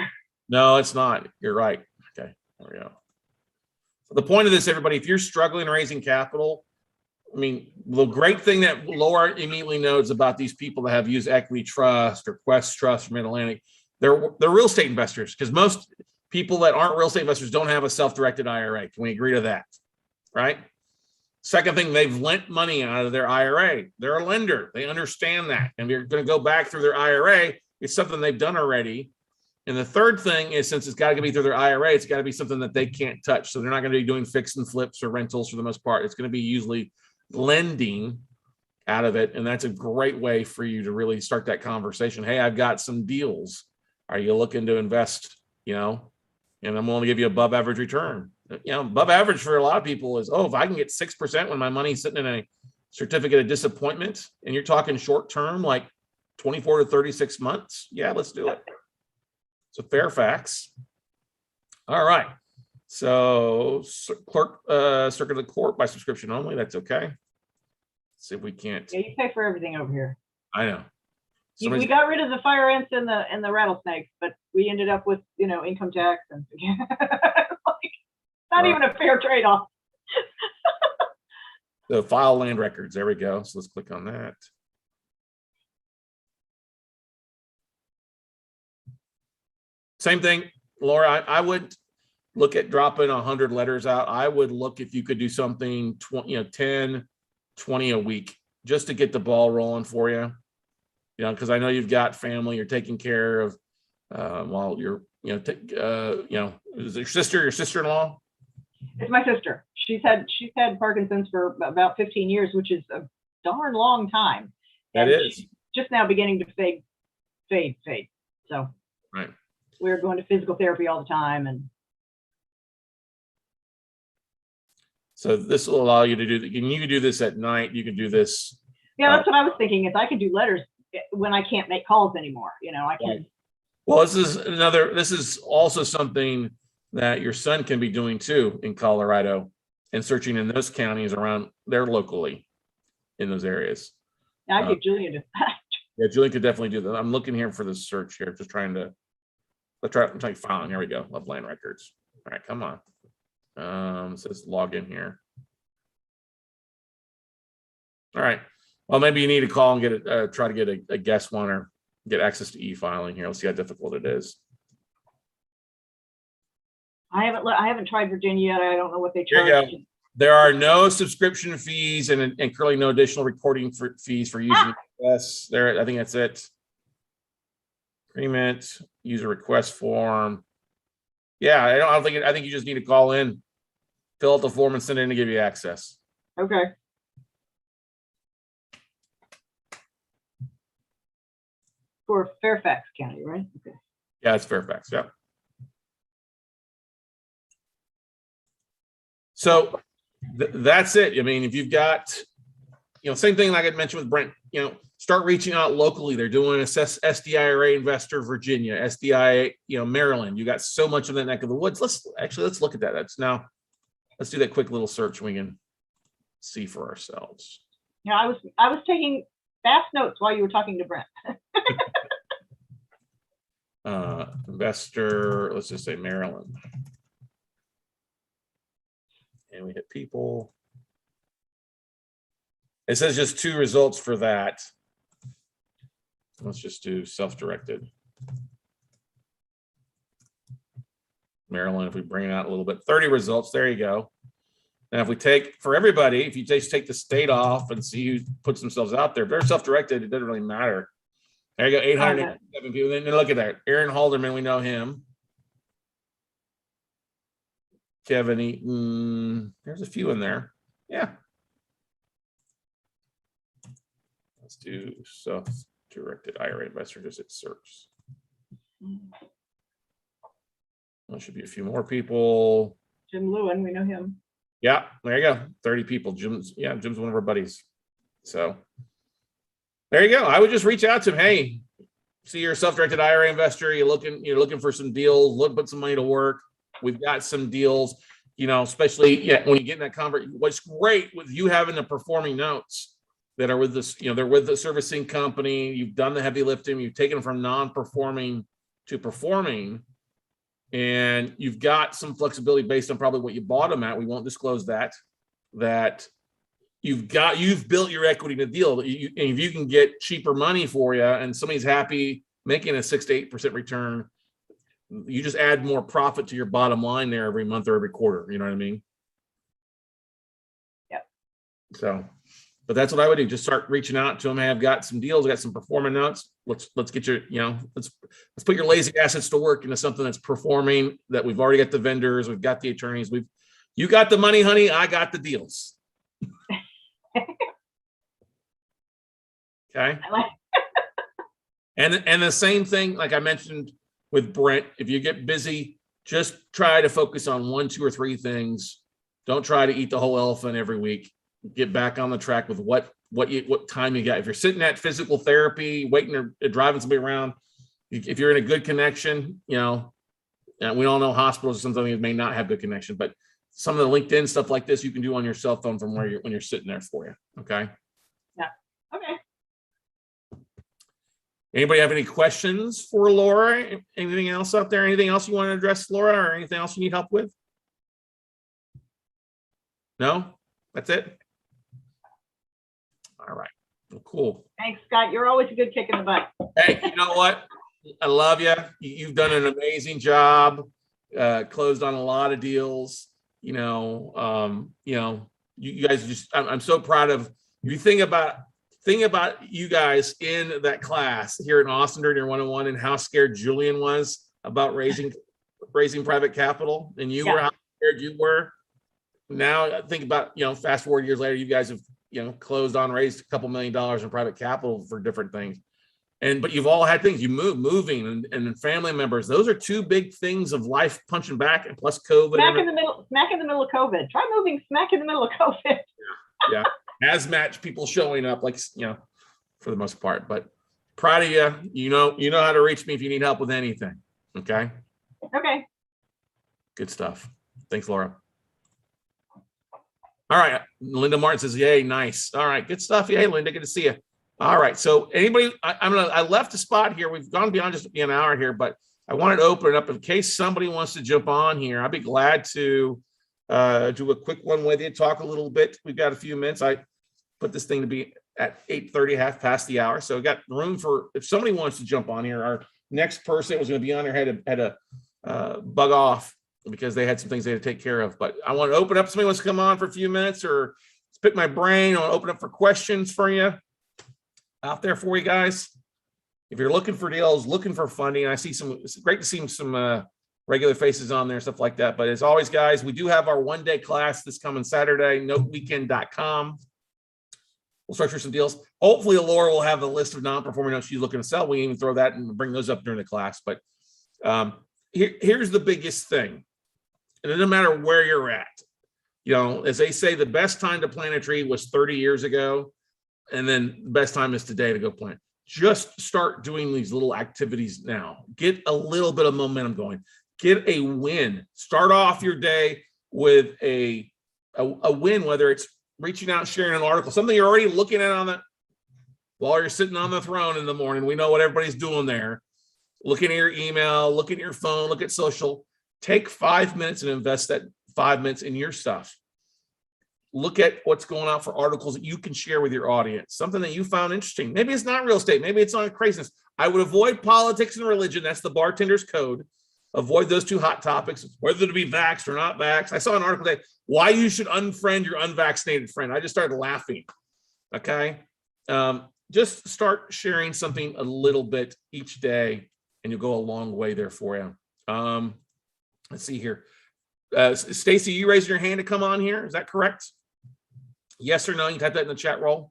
No, it's not. You're right. Okay. There we go. So the point of this, everybody, if you're struggling raising capital, I mean, the great thing that Laura immediately knows about these people that have used Equity Trust or Quest Trust from Mid-Atlantic, they're real estate investors, because most people that aren't real estate investors don't have a self-directed IRA. Can we agree to that? Right? Second thing, they've lent money out of their IRA. They're a lender. They understand that. And they're going to go back through their IRA. It's something they've done already. And the third thing is, since it's got to be through their IRA, it's got to be something that they can't touch. So they're not going to be doing fix and flips or rentals for the most part. It's going to be usually lending out of it. And that's a great way for you to really start that conversation. Hey, I've got some deals. Are you looking to invest, and I'm going to give you above average return. Above average for a lot of people is, if I can get 6% when my money's sitting in a certificate of disappointment, and you're talking short term, like 24 to 36 months. Yeah, let's do it. So Fairfax. All right. So clerk, circuit of the court by subscription only. That's okay. Let's see if we can't. Yeah, you pay for everything over here. I know. We got rid of the fire ants and the rattlesnakes, but we ended up with income tax and not even a fair trade-off. The file land records. There we go. So let's click on that. Same thing, Laura. I would look at dropping 100 letters out. I would look if you could do something 10, 20 a week, just to get the ball rolling for you. Because I know you've got family you're taking care of while you're, is it your sister-in-law? It's my sister. She's had Parkinson's for about 15 years, which is a darn long time. That is just now beginning to fade. So right. We're going to physical therapy all the time, and so this will allow you to do. You can do this at night. You can do this. Yeah, that's what I was thinking. Is I could do letters when I can't make calls anymore. I can. Right. Well, this is also something that your son can be doing too in Colorado, and searching in those counties around there locally in those areas. Yeah, I get Julian to. Yeah, Julian could definitely do that. I'm looking here for the search here, just trying to. I'm trying to find. Here we go. Of land records. All right, come on. It says log in here. All right. Well, maybe you need to call and get it. Try to get a guest one or get access to e-filing here. Let's see how difficult it is. I haven't tried Virginia yet. I don't know what they charge. There you go. There are no subscription fees and currently no additional recording fees for using this. There, I think that's it. Agreement, user request form. Yeah, I think you just need to call in, fill out the form, and send it in to give you access. Okay. For Fairfax County, right? Okay. Yeah, it's Fairfax. Yeah. So that's it. I mean, if you've got, same thing like I mentioned with Brent, start reaching out locally. They're doing SDIRA investor, Virginia, SDI, Maryland. You got so much of that neck of the woods. Let's look at that. Let's do that quick little search. We can see for ourselves. Yeah, I was taking fast notes while you were talking to Brent. Investor, let's just say Maryland. And we hit people. It says just 2 results for that. Let's just do self-directed. Maryland, if we bring it out a little bit, 30 results, there you go. And if we take, for everybody, if you just take the state off and see who puts themselves out there, if they're self-directed, it doesn't really matter. There you go, 887 people. Then look at that. Aaron Halderman, we know him. Kevin Eaton, there's a few in there. Yeah. Let's do self-directed IRA investor, just hit search. There should be a few more people. Jim Lewin, we know him. Yeah, there you go. 30 people. Jim's one of our buddies. So there you go. I would just reach out to him. Hey, see, you're a self-directed IRA investor. You're looking for some deals. Put some money to work. We've got some deals. Especially when you get in that convert. What's great with you having the performing notes that are with this, they're with the servicing company. You've done the heavy lifting. You've taken them from non-performing to performing, and you've got some flexibility based on probably what you bought them at. We won't disclose that. You've built your equity in the deal. And if you can get cheaper money for you, and somebody's happy making a 6 to 8% return, you just add more profit to your bottom line there every month or every quarter. You know what I mean? Yep. So, but that's what I would do. Just start reaching out to them. Hey, I've got some deals. I got some performing notes. Let's get your, let's put your lazy assets to work into something that's performing, that we've already got the vendors. We've got the attorneys. You got the money, honey. I got the deals. Okay. And the same thing, like I mentioned with Brent, if you get busy, just try to focus on 1, 2, or 3 things. Don't try to eat the whole elephant every week. Get back on the track with what time you got. If you're sitting at physical therapy, waiting or driving somebody around, if you're in a good connection, and we all know hospitals or something that may not have good connection, but some of the LinkedIn stuff like this you can do on your cell phone from when you're sitting there for you. Okay. Yeah. Okay. Anybody have any questions for Laura? Anything else out there? Anything else you want to address, Laura, or anything else you need help with? No? That's it? All right. Well, cool. Thanks, Scott. You're always a good kick in the butt. Hey, you know what? I love you. You've done an amazing job. Closed on a lot of deals. You guys just, I'm so proud of you. Think about you guys in that class here in Austin during your 101 and how scared Julian was about raising private capital, and you were how scared you were. Now think about, fast forward years later, you guys have, closed on, raised a couple $1 million in private capital for different things. But you've all had things, moving and family members. Those are 2 big things of life punching back, and plus COVID. Smack in the middle of COVID. Try moving smack in the middle of COVID. Yeah. Hazmat people showing up, for the most part. But proud of you. You know how to reach me if you need help with anything. Okay. Okay. Good stuff. Thanks, Laura. All right. Linda Martin says, yay, nice. All right. Good stuff. Yay, Linda. Good to see you. All right. So anybody, I left a spot here. We've gone beyond just an hour here, but I wanted to open it up in case somebody wants to jump on here. I'd be glad to do a quick one with you, talk a little bit. We've got a few minutes. I put this thing to be at 8:30, half past the hour. So we got room for, if somebody wants to jump on here. Our next person was going to be on there had a bug off because they had some things they had to take care of. But I want to open up. Somebody wants to come on for a few minutes or pick my brain. I want to open up for questions for you out there for you guys. If you're looking for deals, looking for funding, it's great to see some regular faces on there, stuff like that. But as always, guys, we do have our 1-day class this coming Saturday, noteweekend.com. We'll structure some deals. Hopefully, Laura will have a list of non-performing notes she's looking to sell. We can even throw that and bring those up during the class. But here's the biggest thing. And it doesn't matter where you're at. As they say, the best time to plant a tree was 30 years ago. And then the best time is today to go plant. Just start doing these little activities now. Get a little bit of momentum going. Get a win. Start off your day with a win, whether it's reaching out, sharing an article, something you're already looking at while you're sitting on the throne in the morning. We know what everybody's doing there. Looking at your email, looking at your phone, look at social. Take 5 minutes and invest that 5 minutes in your stuff. Look at what's going on for articles that you can share with your audience, something that you found interesting. Maybe it's not real estate. Maybe it's on craziness. I would avoid politics and religion. That's the bartender's code. Avoid those 2 hot topics, whether to be vaxxed or not vaxxed. I saw an article today, why you should unfriend your unvaccinated friend. I just started laughing. Okay. Just start sharing something a little bit each day and you'll go a long way there for you. Let's see here. Stacy, you raised your hand to come on here. Is that correct? Yes or no? You can type that in the chat roll.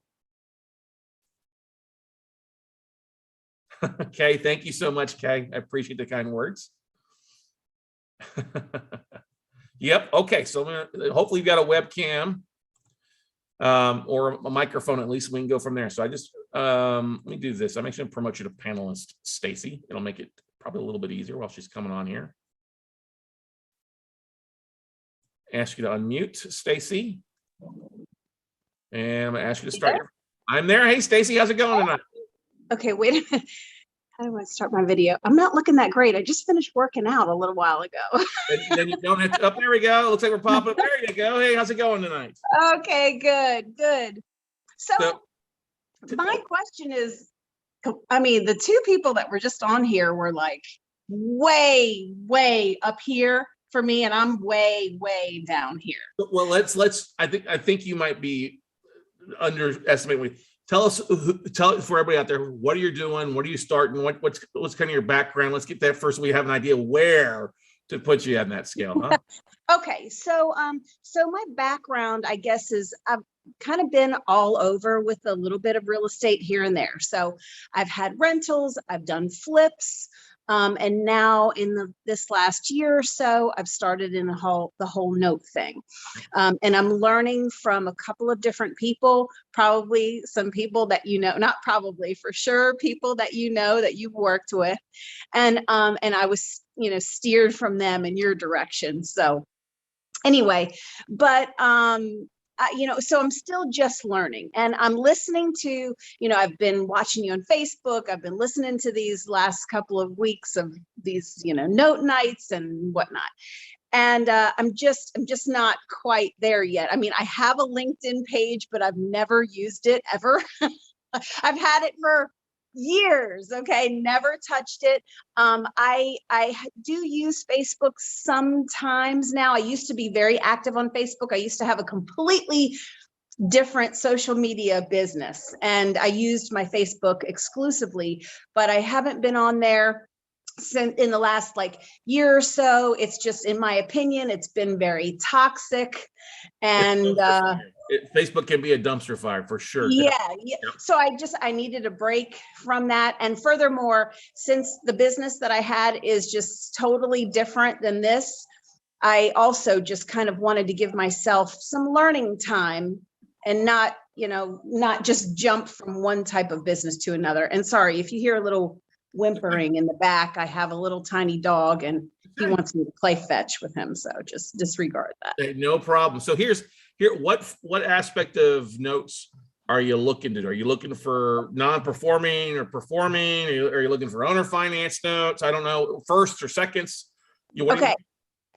Okay. Thank you so much, Kay. I appreciate the kind words. Yep. Okay. So hopefully you've got a webcam or a microphone at least. We can go from there. So I just let me do this. I'm actually going to promote you to panelist Stacy. It'll make it probably a little bit easier while she's coming on here. Ask you to unmute, Stacy. And I'm going to ask you to start. I'm there. Hey, Stacy, how's it going tonight? Okay, wait a minute. How do I start my video? I'm not looking that great. I just finished working out a little while ago. Then you don't have to. Up there we go. Looks like we're popping. There you go. Hey, how's it going tonight? Okay, good. So my question is, I mean, the two people that were just on here were like way up here for me, and I'm way down here. Well, let's. I think you might be underestimating. Tell for everybody out there, what are you doing? What are you starting? What's kind of your background? Let's get that first. So we have an idea where to put you on that scale, huh? Okay, so my background, I guess, is I've kind of been all over with a little bit of real estate here and there. So I've had rentals, I've done flips, and now in this last year or so, I've started in the whole note thing. And I'm learning from a couple of different people, probably some people that you know, not probably, for sure, people that you know that you've worked with. And I was, steered from them in your direction. So anyway, but so I'm still just learning, and I'm listening to, I've been watching you on Facebook. I've been listening to these last couple of weeks of these, note nights and whatnot. And I'm just not quite there yet. I mean, I have a LinkedIn page, but I've never used it ever. I've had it for years. Okay. Never touched it. I do use Facebook sometimes now. I used to be very active on Facebook. I used to have a completely different social media business, and I used my Facebook exclusively, but I haven't been on there since in the last year or so. It's just, in my opinion, it's been very toxic, and Facebook can be a dumpster fire for sure. Yeah. So I needed a break from that. And furthermore, since the business that I had is just totally different than this, I also just kind of wanted to give myself some learning time and not just jump from one type of business to another. And sorry, if you hear a little whimpering in the back, I have a little tiny dog and he wants me to play fetch with him. So just disregard that. Hey, no problem. So what aspect of notes are you looking to do? Are you looking for non-performing or performing? Are you looking for owner finance notes? I don't know, first or seconds. Okay.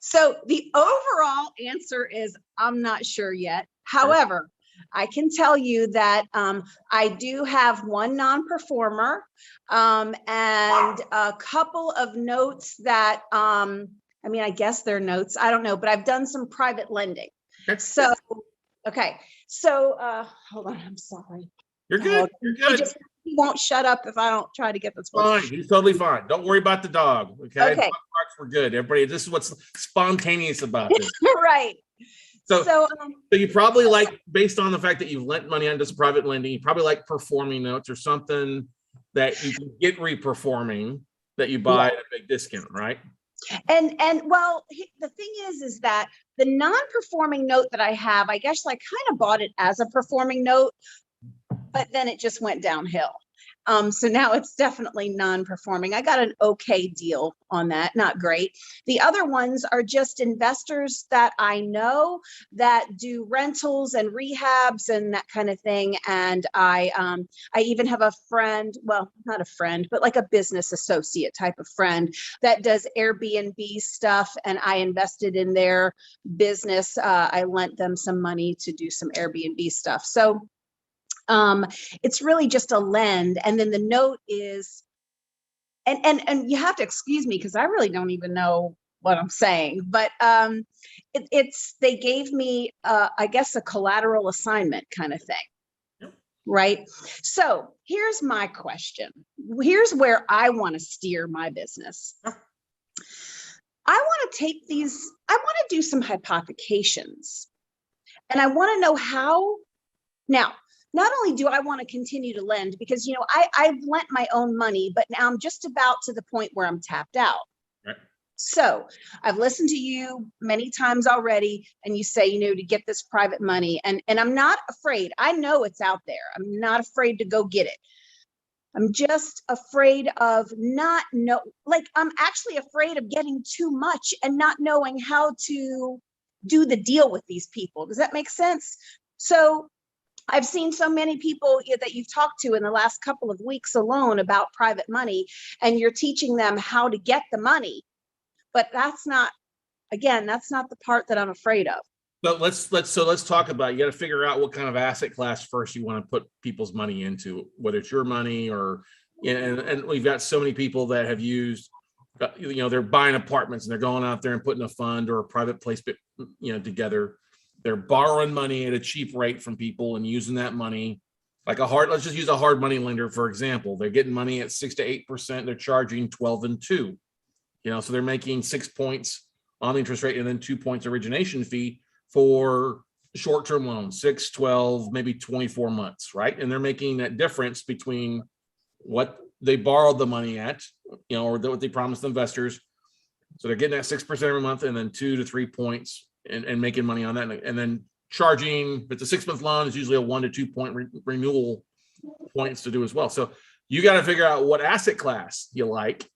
So the overall answer is I'm not sure yet. However, I can tell you that I do have one non-performer and a couple of notes that, I guess they're notes. I don't know, but I've done some private lending. So, okay. So, hold on. I'm sorry. You're good. You're good. He won't shut up if I don't try to get this one. Fine. He's totally fine. Don't worry about the dog. Okay. We're good. Everybody, this is what's spontaneous about this. Right. So you probably based on the fact that you've lent money on this private lending, you probably like performing notes or something that you can get reperforming that you buy at a big discount, right? And well, the thing is that the non-performing note that I have, I guess I kind of bought it as a performing note, but then it just went downhill. So now it's definitely non-performing. I got an okay deal on that, not great. The other ones are just investors that I know that do rentals and rehabs and that kind of thing. And I even have a friend, well, not a friend, but like a business associate type of friend that does Airbnb stuff. And I invested in their business. I lent them some money to do some Airbnb stuff. So it's really just a lend. And then the note is, and you have to excuse me because I really don't even know what I'm saying, but they gave me, I guess, a collateral assignment kind of thing. Yep. Right. So here's my question. Here's where I want to steer my business. Yep. I want to do some hypothecations, and I want to know how. Now, not only do I want to continue to lend because, I've lent my own money, but now I'm just about to the point where I'm tapped out. Right. So I've listened to you many times already, and you say, to get this private money, and I'm not afraid. I know it's out there. I'm not afraid to go get it. I'm just afraid of I'm actually afraid of getting too much and not knowing how to do the deal with these people. Does that make sense? So I've seen so many people that you've talked to in the last couple of weeks alone about private money, and you're teaching them how to get the money. But that's not the part that I'm afraid of. But let's talk about, you got to figure out what kind of asset class first you want to put people's money into, whether it's your money or, and we've got so many people that have used, they're buying apartments and they're going out there and putting a fund or a private placement, together. They're borrowing money at a cheap rate from people and using that money like let's just use a hard money lender, for example. They're getting money at 6 to 8%. They're charging 12 and 2, so they're making 6 points on the interest rate and then 2 points origination fee for short-term loans, 6, 12, maybe 24 months, right? And they're making that difference between what they borrowed the money at, or what they promised investors. So they're getting that 6% every month and then 2 to 3 points and making money on that. And then charging, if it's a 6-month loan, it's usually a 1 to 2 point renewal points to do as well. So you got to figure out what asset class you like.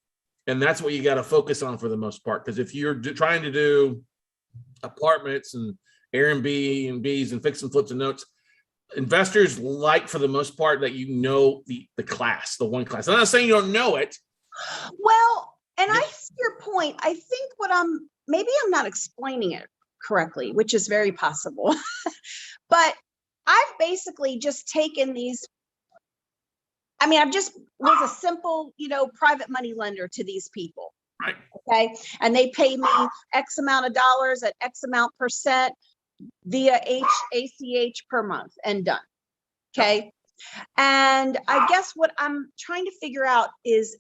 And that's what you got to focus on for the most part. Because if you're trying to do apartments and Airbnbs and fix and flips and notes, investors like, for the most part, that the class, the one class. I'm not saying you don't know it. Well, and I see your point. I think maybe I'm not explaining it correctly, which is very possible. But I've basically just taken these. I just was a simple, private money lender to these people. Right. Okay. And they pay me X amount of dollars at X amount percent via ACH per month and done. Okay. And I guess what I'm trying to figure out is,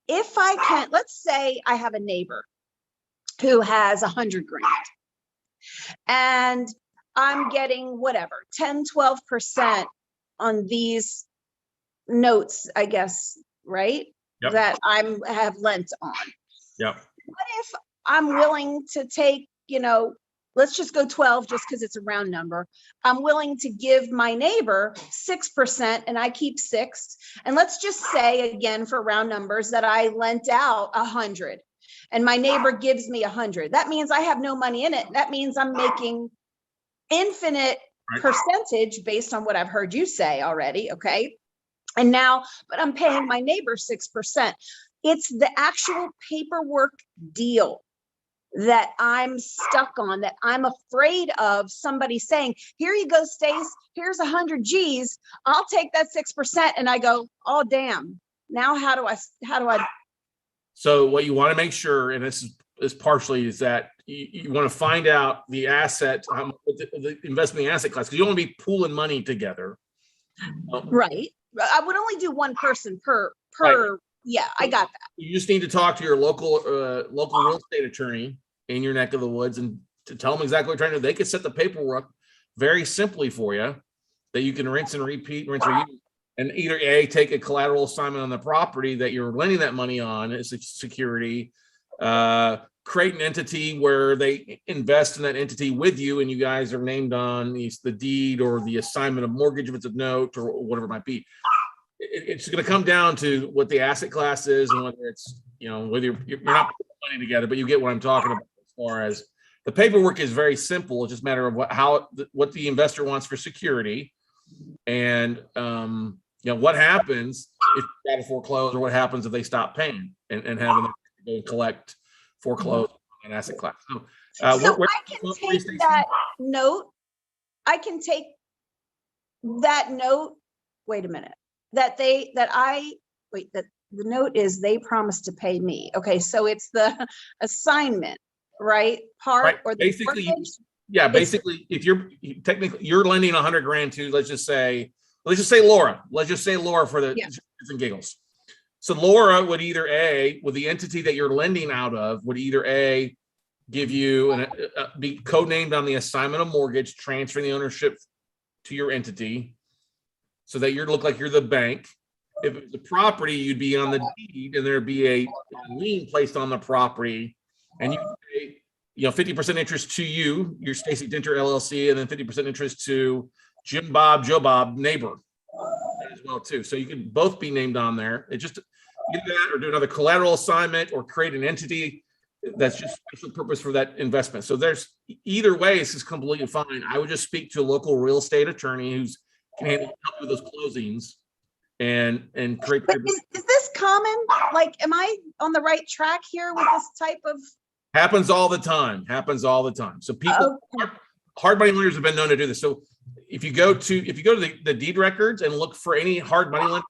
if I can, let's say I have a neighbor who has 100 grand and I'm getting whatever, 10, 12% on these notes, I guess, right? Yep. That have lent on. Yep. What if I'm willing to take, let's just go 12 just because it's a round number. I'm willing to give my neighbor 6% and I keep 6. And let's just say, again, for round numbers, that I lent out 100 and my neighbor gives me 100. That means I have no money in it. That means I'm making infinite percentage based on what I've heard you say already. Okay. And now, but I'm paying my neighbor 6%. It's the actual paperwork deal that I'm stuck on, that I'm afraid of somebody saying, here you go, Stace, here's 100 G's. I'll take that 6%. And I go, oh, damn. Now, how do I? So what you want to make sure, and this is partially, is that you want to find out the asset, the investment asset class, because you want to be pooling money together. Right. I would only do one person per. Right. Yeah, I got that. You just need to talk to your local real estate attorney in your neck of the woods and to tell them exactly what you're trying to do. They can set the paperwork very simply for you that you can rinse and repeat, and either take a collateral assignment on the property that you're lending that money on as a security, create an entity where they invest in that entity with you, and you guys are named on the deed or the assignment of mortgage if it's a note or whatever it might be. It's going to come down to what the asset class is and whether it's, whether you're not putting money together, but you get what I'm talking about as far as the paperwork is very simple. It's just a matter of what the investor wants for security. And, what happens if you got to foreclose, or what happens if they stop paying and having to go collect foreclose on an asset class. So I can take that note. I can take that note. Wait a minute. That the note is they promised to pay me. Okay, so it's the assignment, right? Part or the basically, basically, if you're lending 100 grand to, let's just say Laura. Let's just say Laura for the shits and giggles. So Laura would either with the entity that you're lending out of, would either give you be codenamed on the assignment of mortgage, transferring the ownership to your entity, so that you look like you're the bank. If it's a property, you'd be on the deed, and there'd be a lien placed on the property and you pay, 50% interest to you, your Stacy Dinter LLC, and then 50% interest to Jim Bob, Joe Bob, neighbor as well too. So you can both be named on there. It just either that or do another collateral assignment or create an entity that's just special purpose for that investment. So there's either way, this is completely fine. I would just speak to a local real estate attorney who's can help with those closings and create. But is this common? Like, am I on the right track here with this type of? Happens all the time. So people, hard money lenders have been known to do this. So if you go to the deed records and look for any hard money lender,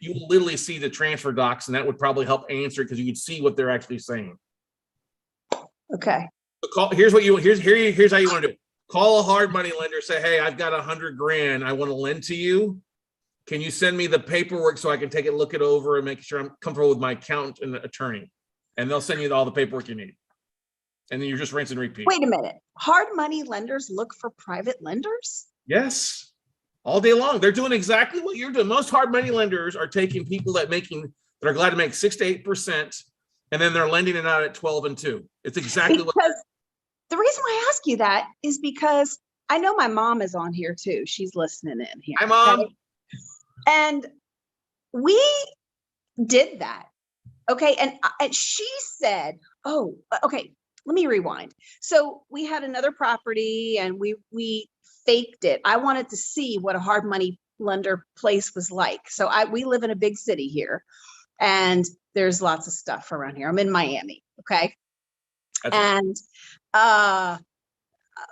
you will literally see the transfer docs, and that would probably help answer it because you could see what they're actually saying. Okay. Here's how you want to do it. Call a hard money lender, say, hey, I've got $100,000 I want to lend to you. Can you send me the paperwork so I can take it, look it over, and make sure I'm comfortable with my accountant and the attorney? And they'll send you all the paperwork you need. And then you're just rinse and repeat. Wait a minute. Hard money lenders look for private lenders? Yes. All day long. They're doing exactly what you're doing. Most hard money lenders are taking people that are glad to make 6 to 8%, and then they're lending it out at 12 and 2. It's exactly because what. The reason why I ask you that is because I know my mom is on here too. She's listening in here. Hi, Mom. Okay? And we did that. Okay. And she said, oh, okay, let me rewind. So we had another property and we faked it. I wanted to see what a hard money lender place was like. So we live in a big city here and there's lots of stuff around here. I'm in Miami. Okay. And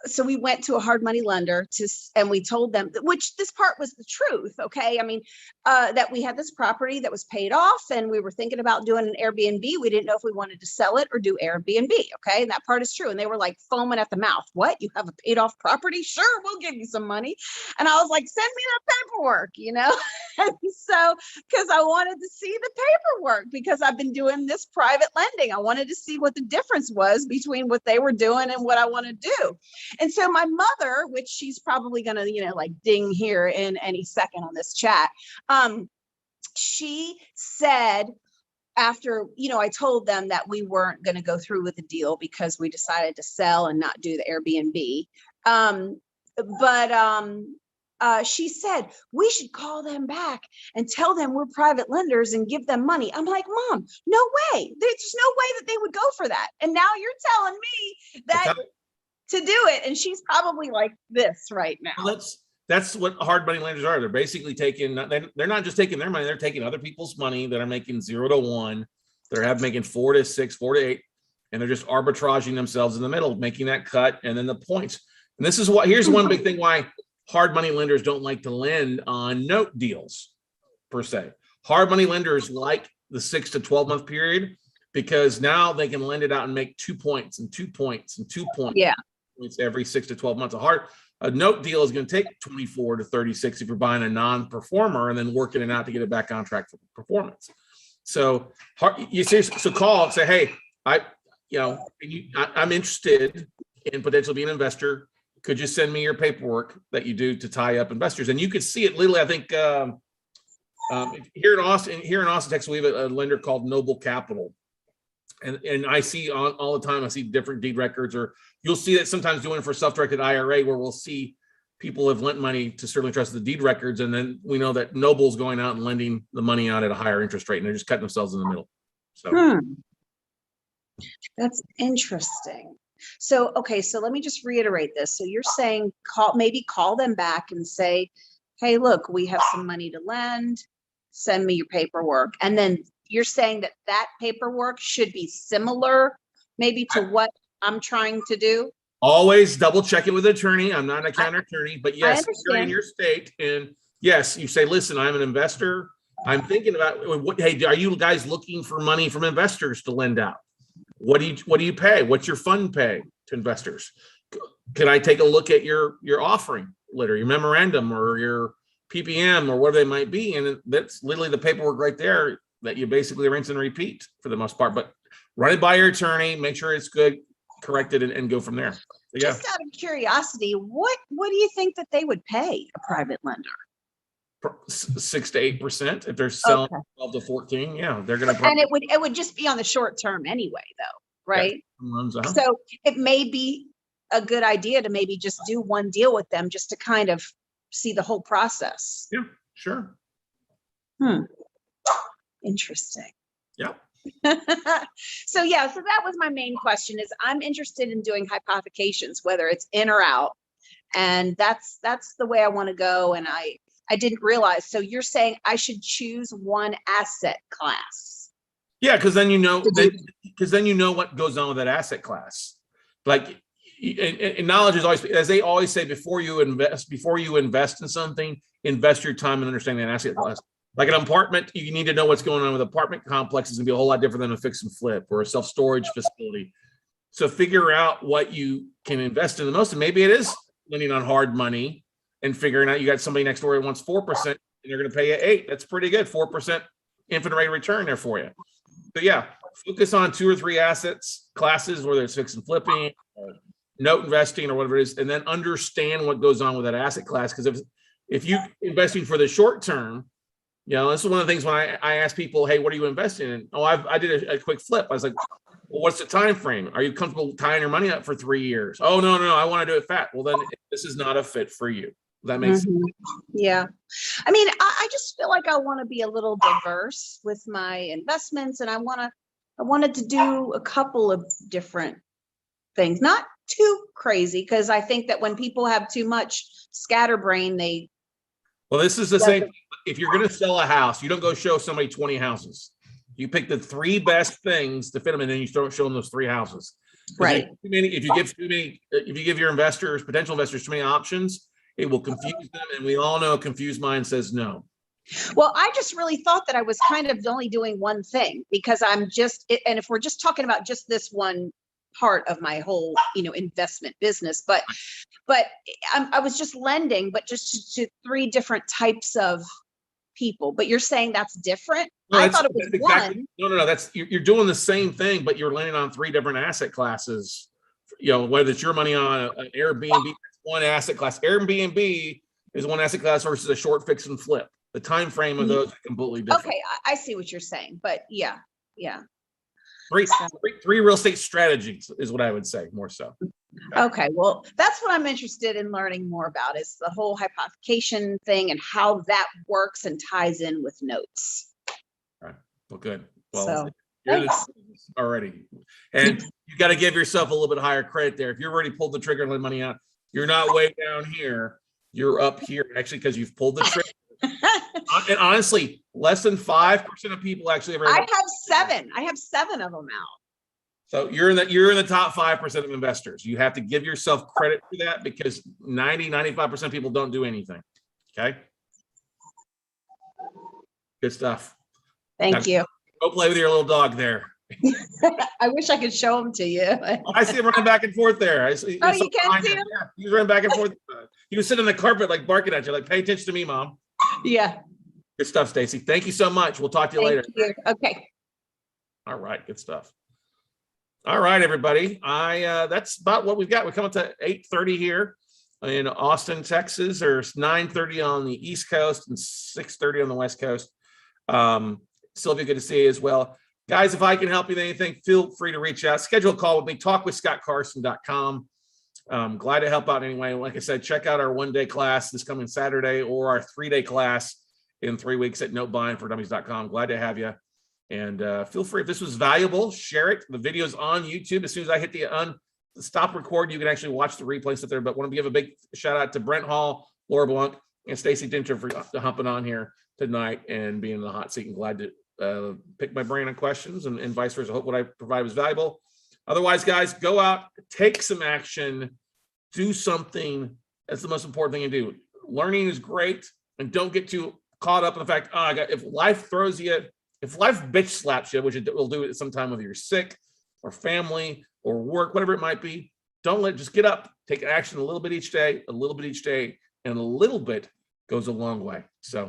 so we went to a hard money lender and we told them, which this part was the truth. Okay. I mean, that we had this property that was paid off and we were thinking about doing an Airbnb. We didn't know if we wanted to sell it or do Airbnb. Okay. And that part is true. And they were like foaming at the mouth. What? You have a paid off property? Sure. We'll give you some money. And I was like, send me that paperwork, And so, cause I wanted to see the paperwork because I've been doing this private lending. I wanted to see what the difference was between what they were doing and what I want to do. And so my mother, which she's probably going to, like ding here in any second on this chat. She said after, I told them that we weren't going to go through with the deal because we decided to sell and not do the Airbnb. She said, we should call them back and tell them we're private lenders and give them money. I'm like, Mom, no way. There's no way that they would go for that. And now you're telling me that to do it. And she's probably like this right now. Well, that's what hard money lenders are. They're basically they're not just taking their money, they're taking other people's money that are making 0 to 1. They're making 4 to 6, 4 to 8, and they're just arbitraging themselves in the middle, making that cut and then the points. And this is here's one big thing why hard money lenders don't like to lend on note deals per se. Hard money lenders like the 6 to 12 month period because now they can lend it out and make 2 points and 2 points and 2 points. Yeah. Every 6 to 12 months. A note deal is going to take 24 to 36 if you're buying a non-performer and then working it out to get it back on track for performance. So call and say, hey, I'm interested in potentially being an investor. Could you send me your paperwork that you do to tie up investors? And you could see it literally, I think here in Austin, Texas, we have a lender called Noble Capital. And I see all the time, I see different deed records, or you'll see that sometimes doing it for self-directed IRA where we'll see people have lent money to Sterling Trust the deed records. And then we know that Noble's going out and lending the money out at a higher interest rate and they're just cutting themselves in the middle. So that's interesting. So, okay. So let me just reiterate this. So you're saying call them back and say, hey, look, we have some money to lend. Send me your paperwork. And then you're saying that paperwork should be similar maybe to what I'm trying to do? Always double check it with an attorney. I'm not an accountant attorney, but yes, you're in your state. And yes, you say, listen, I'm an investor. I'm thinking about hey, are you guys looking for money from investors to lend out? What do you pay? What's your fund pay to investors? Can I take a look at your offering letter, your memorandum or your PPM or whatever they might be? And that's literally the paperwork right there that you basically rinse and repeat for the most part, but run it by your attorney, make sure it's good, correct it, and go from there. So, yeah. Just out of curiosity, what do you think that they would pay a private lender? 6 to 8% if they're selling 12 to 14. Yeah, they're going to. And it would just be on the short term anyway, though. right? Loans, uh-huh. So it may be a good idea to maybe just do one deal with them just to kind of see the whole process. Yeah, sure. Interesting. Yeah. So yeah, so that was my main question is I'm interested in doing hypothecations, whether it's in or out. And that's the way I want to go. And I didn't realize. So you're saying I should choose one asset class. Yeah, because then you know, To then you know what goes on with that asset class. Like, and knowledge is always, as they always say, before you invest in something, invest your time in understanding that asset class. Like an apartment, you need to know what's going on with apartment complexes. It's gonna be a whole lot different than a fix and flip or a self-storage facility. So figure out what you can invest in the most, and maybe it is lending on hard money and figuring out you got somebody next door who wants 4% and they're going to pay you 8%. That's pretty good. 4% infinite rate return there for you. So yeah, focus on 2 or 3 assets classes, whether it's fix and flipping, or note investing, or whatever it is, and then understand what goes on with that asset class. Because if you investing for the short term, you know, this is one of the things when I ask people, hey, what are you investing in? Oh, I did a quick flip. I was like, well, what's the time frame? Are you comfortable tying your money up for 3 years? Oh, no, I want to do it fat. Well, then this is not a fit for you. That makes sense. Yeah. I mean, I just feel like I want to be a little diverse with my investments, and I wanted to do a couple of different things, not too crazy, because I think that when people have too much scatterbrain, Well, this is the same thing. If you're going to sell a house, you don't go show somebody 20 houses. You pick the 3 best things to fit them, and then you start showing those 3 houses. right. If you give your investors, potential investors, too many options, it will confuse them. And we all know a confused mind says no. Well, I just really thought that I was kind of only doing one thing because and if we're just talking about just this one part of my whole, investment business, but I was just lending, but just to 3 different types of people. But you're saying that's different? No, I thought it was exactly, one. No. That's you're doing the same thing, but you're landing on 3 different asset classes. Whether it's your money on an Airbnb, that's one asset class. Airbnb is one asset class versus a short fix and flip. The time frame of those are completely different. Okay, I see what you're saying, but yeah. 3 real estate strategies is what I would say, more so. Okay, well, that's what I'm interested in learning more about is the whole hypothecation thing and how that works and ties in with notes. All right. Well, good. Well, So, you're already, and you got to give yourself a little bit higher credit there. If you've already pulled the trigger and let money out, you're not way down here. You're up here, actually, because you've pulled the trigger. And honestly, less than 5% of people actually ever. I have 7 of them out. So you're in the top 5% of investors. You have to give yourself credit for that because 95% of people don't do anything. Okay. Good stuff. Thank you. Go play with your little dog there. I wish I could show them to you. I see him running back and forth there. You can see him? Yeah, he's running back and forth. He was sitting on the carpet, like barking at you, like, pay attention to me, Mom. Yeah. Good stuff, Stacy. Thank you so much. We'll talk to you later. You. Okay. All right. Good stuff. All right, everybody. That's about what we've got. We're coming to 8:30 here in Austin, Texas, or 9:30 on the East Coast and 6:30 on the West Coast. Sylvia, good to see you as well. Guys, if I can help you with anything, feel free to reach out. Schedule a call with me, talkwithscottcarson.com. Glad to help out anyway. Like I said, check out our 1-day class this coming Saturday or our 3-day class in 3 weeks at notebuyingfordummies.com. Glad to have you. And feel free, if this was valuable, share it. The video's on YouTube. As soon as I hit the stop record, you can actually watch the replay sit there. But want to give a big shout out to Brent Hall, Laura Blanc, and Stacy Dinter for humping on here tonight and being in the hot seat. And glad to pick my brain on questions and vice versa. I hope what I provide was valuable. Otherwise, guys, go out, take some action, do something. That's the most important thing to do. Learning is great, and don't get too caught up in the fact, if life throws you, if life bitch slaps you, which it will do it sometime whether you're sick or family or work, whatever it might be, just get up, take action a little bit each day, and a little bit goes a long way. So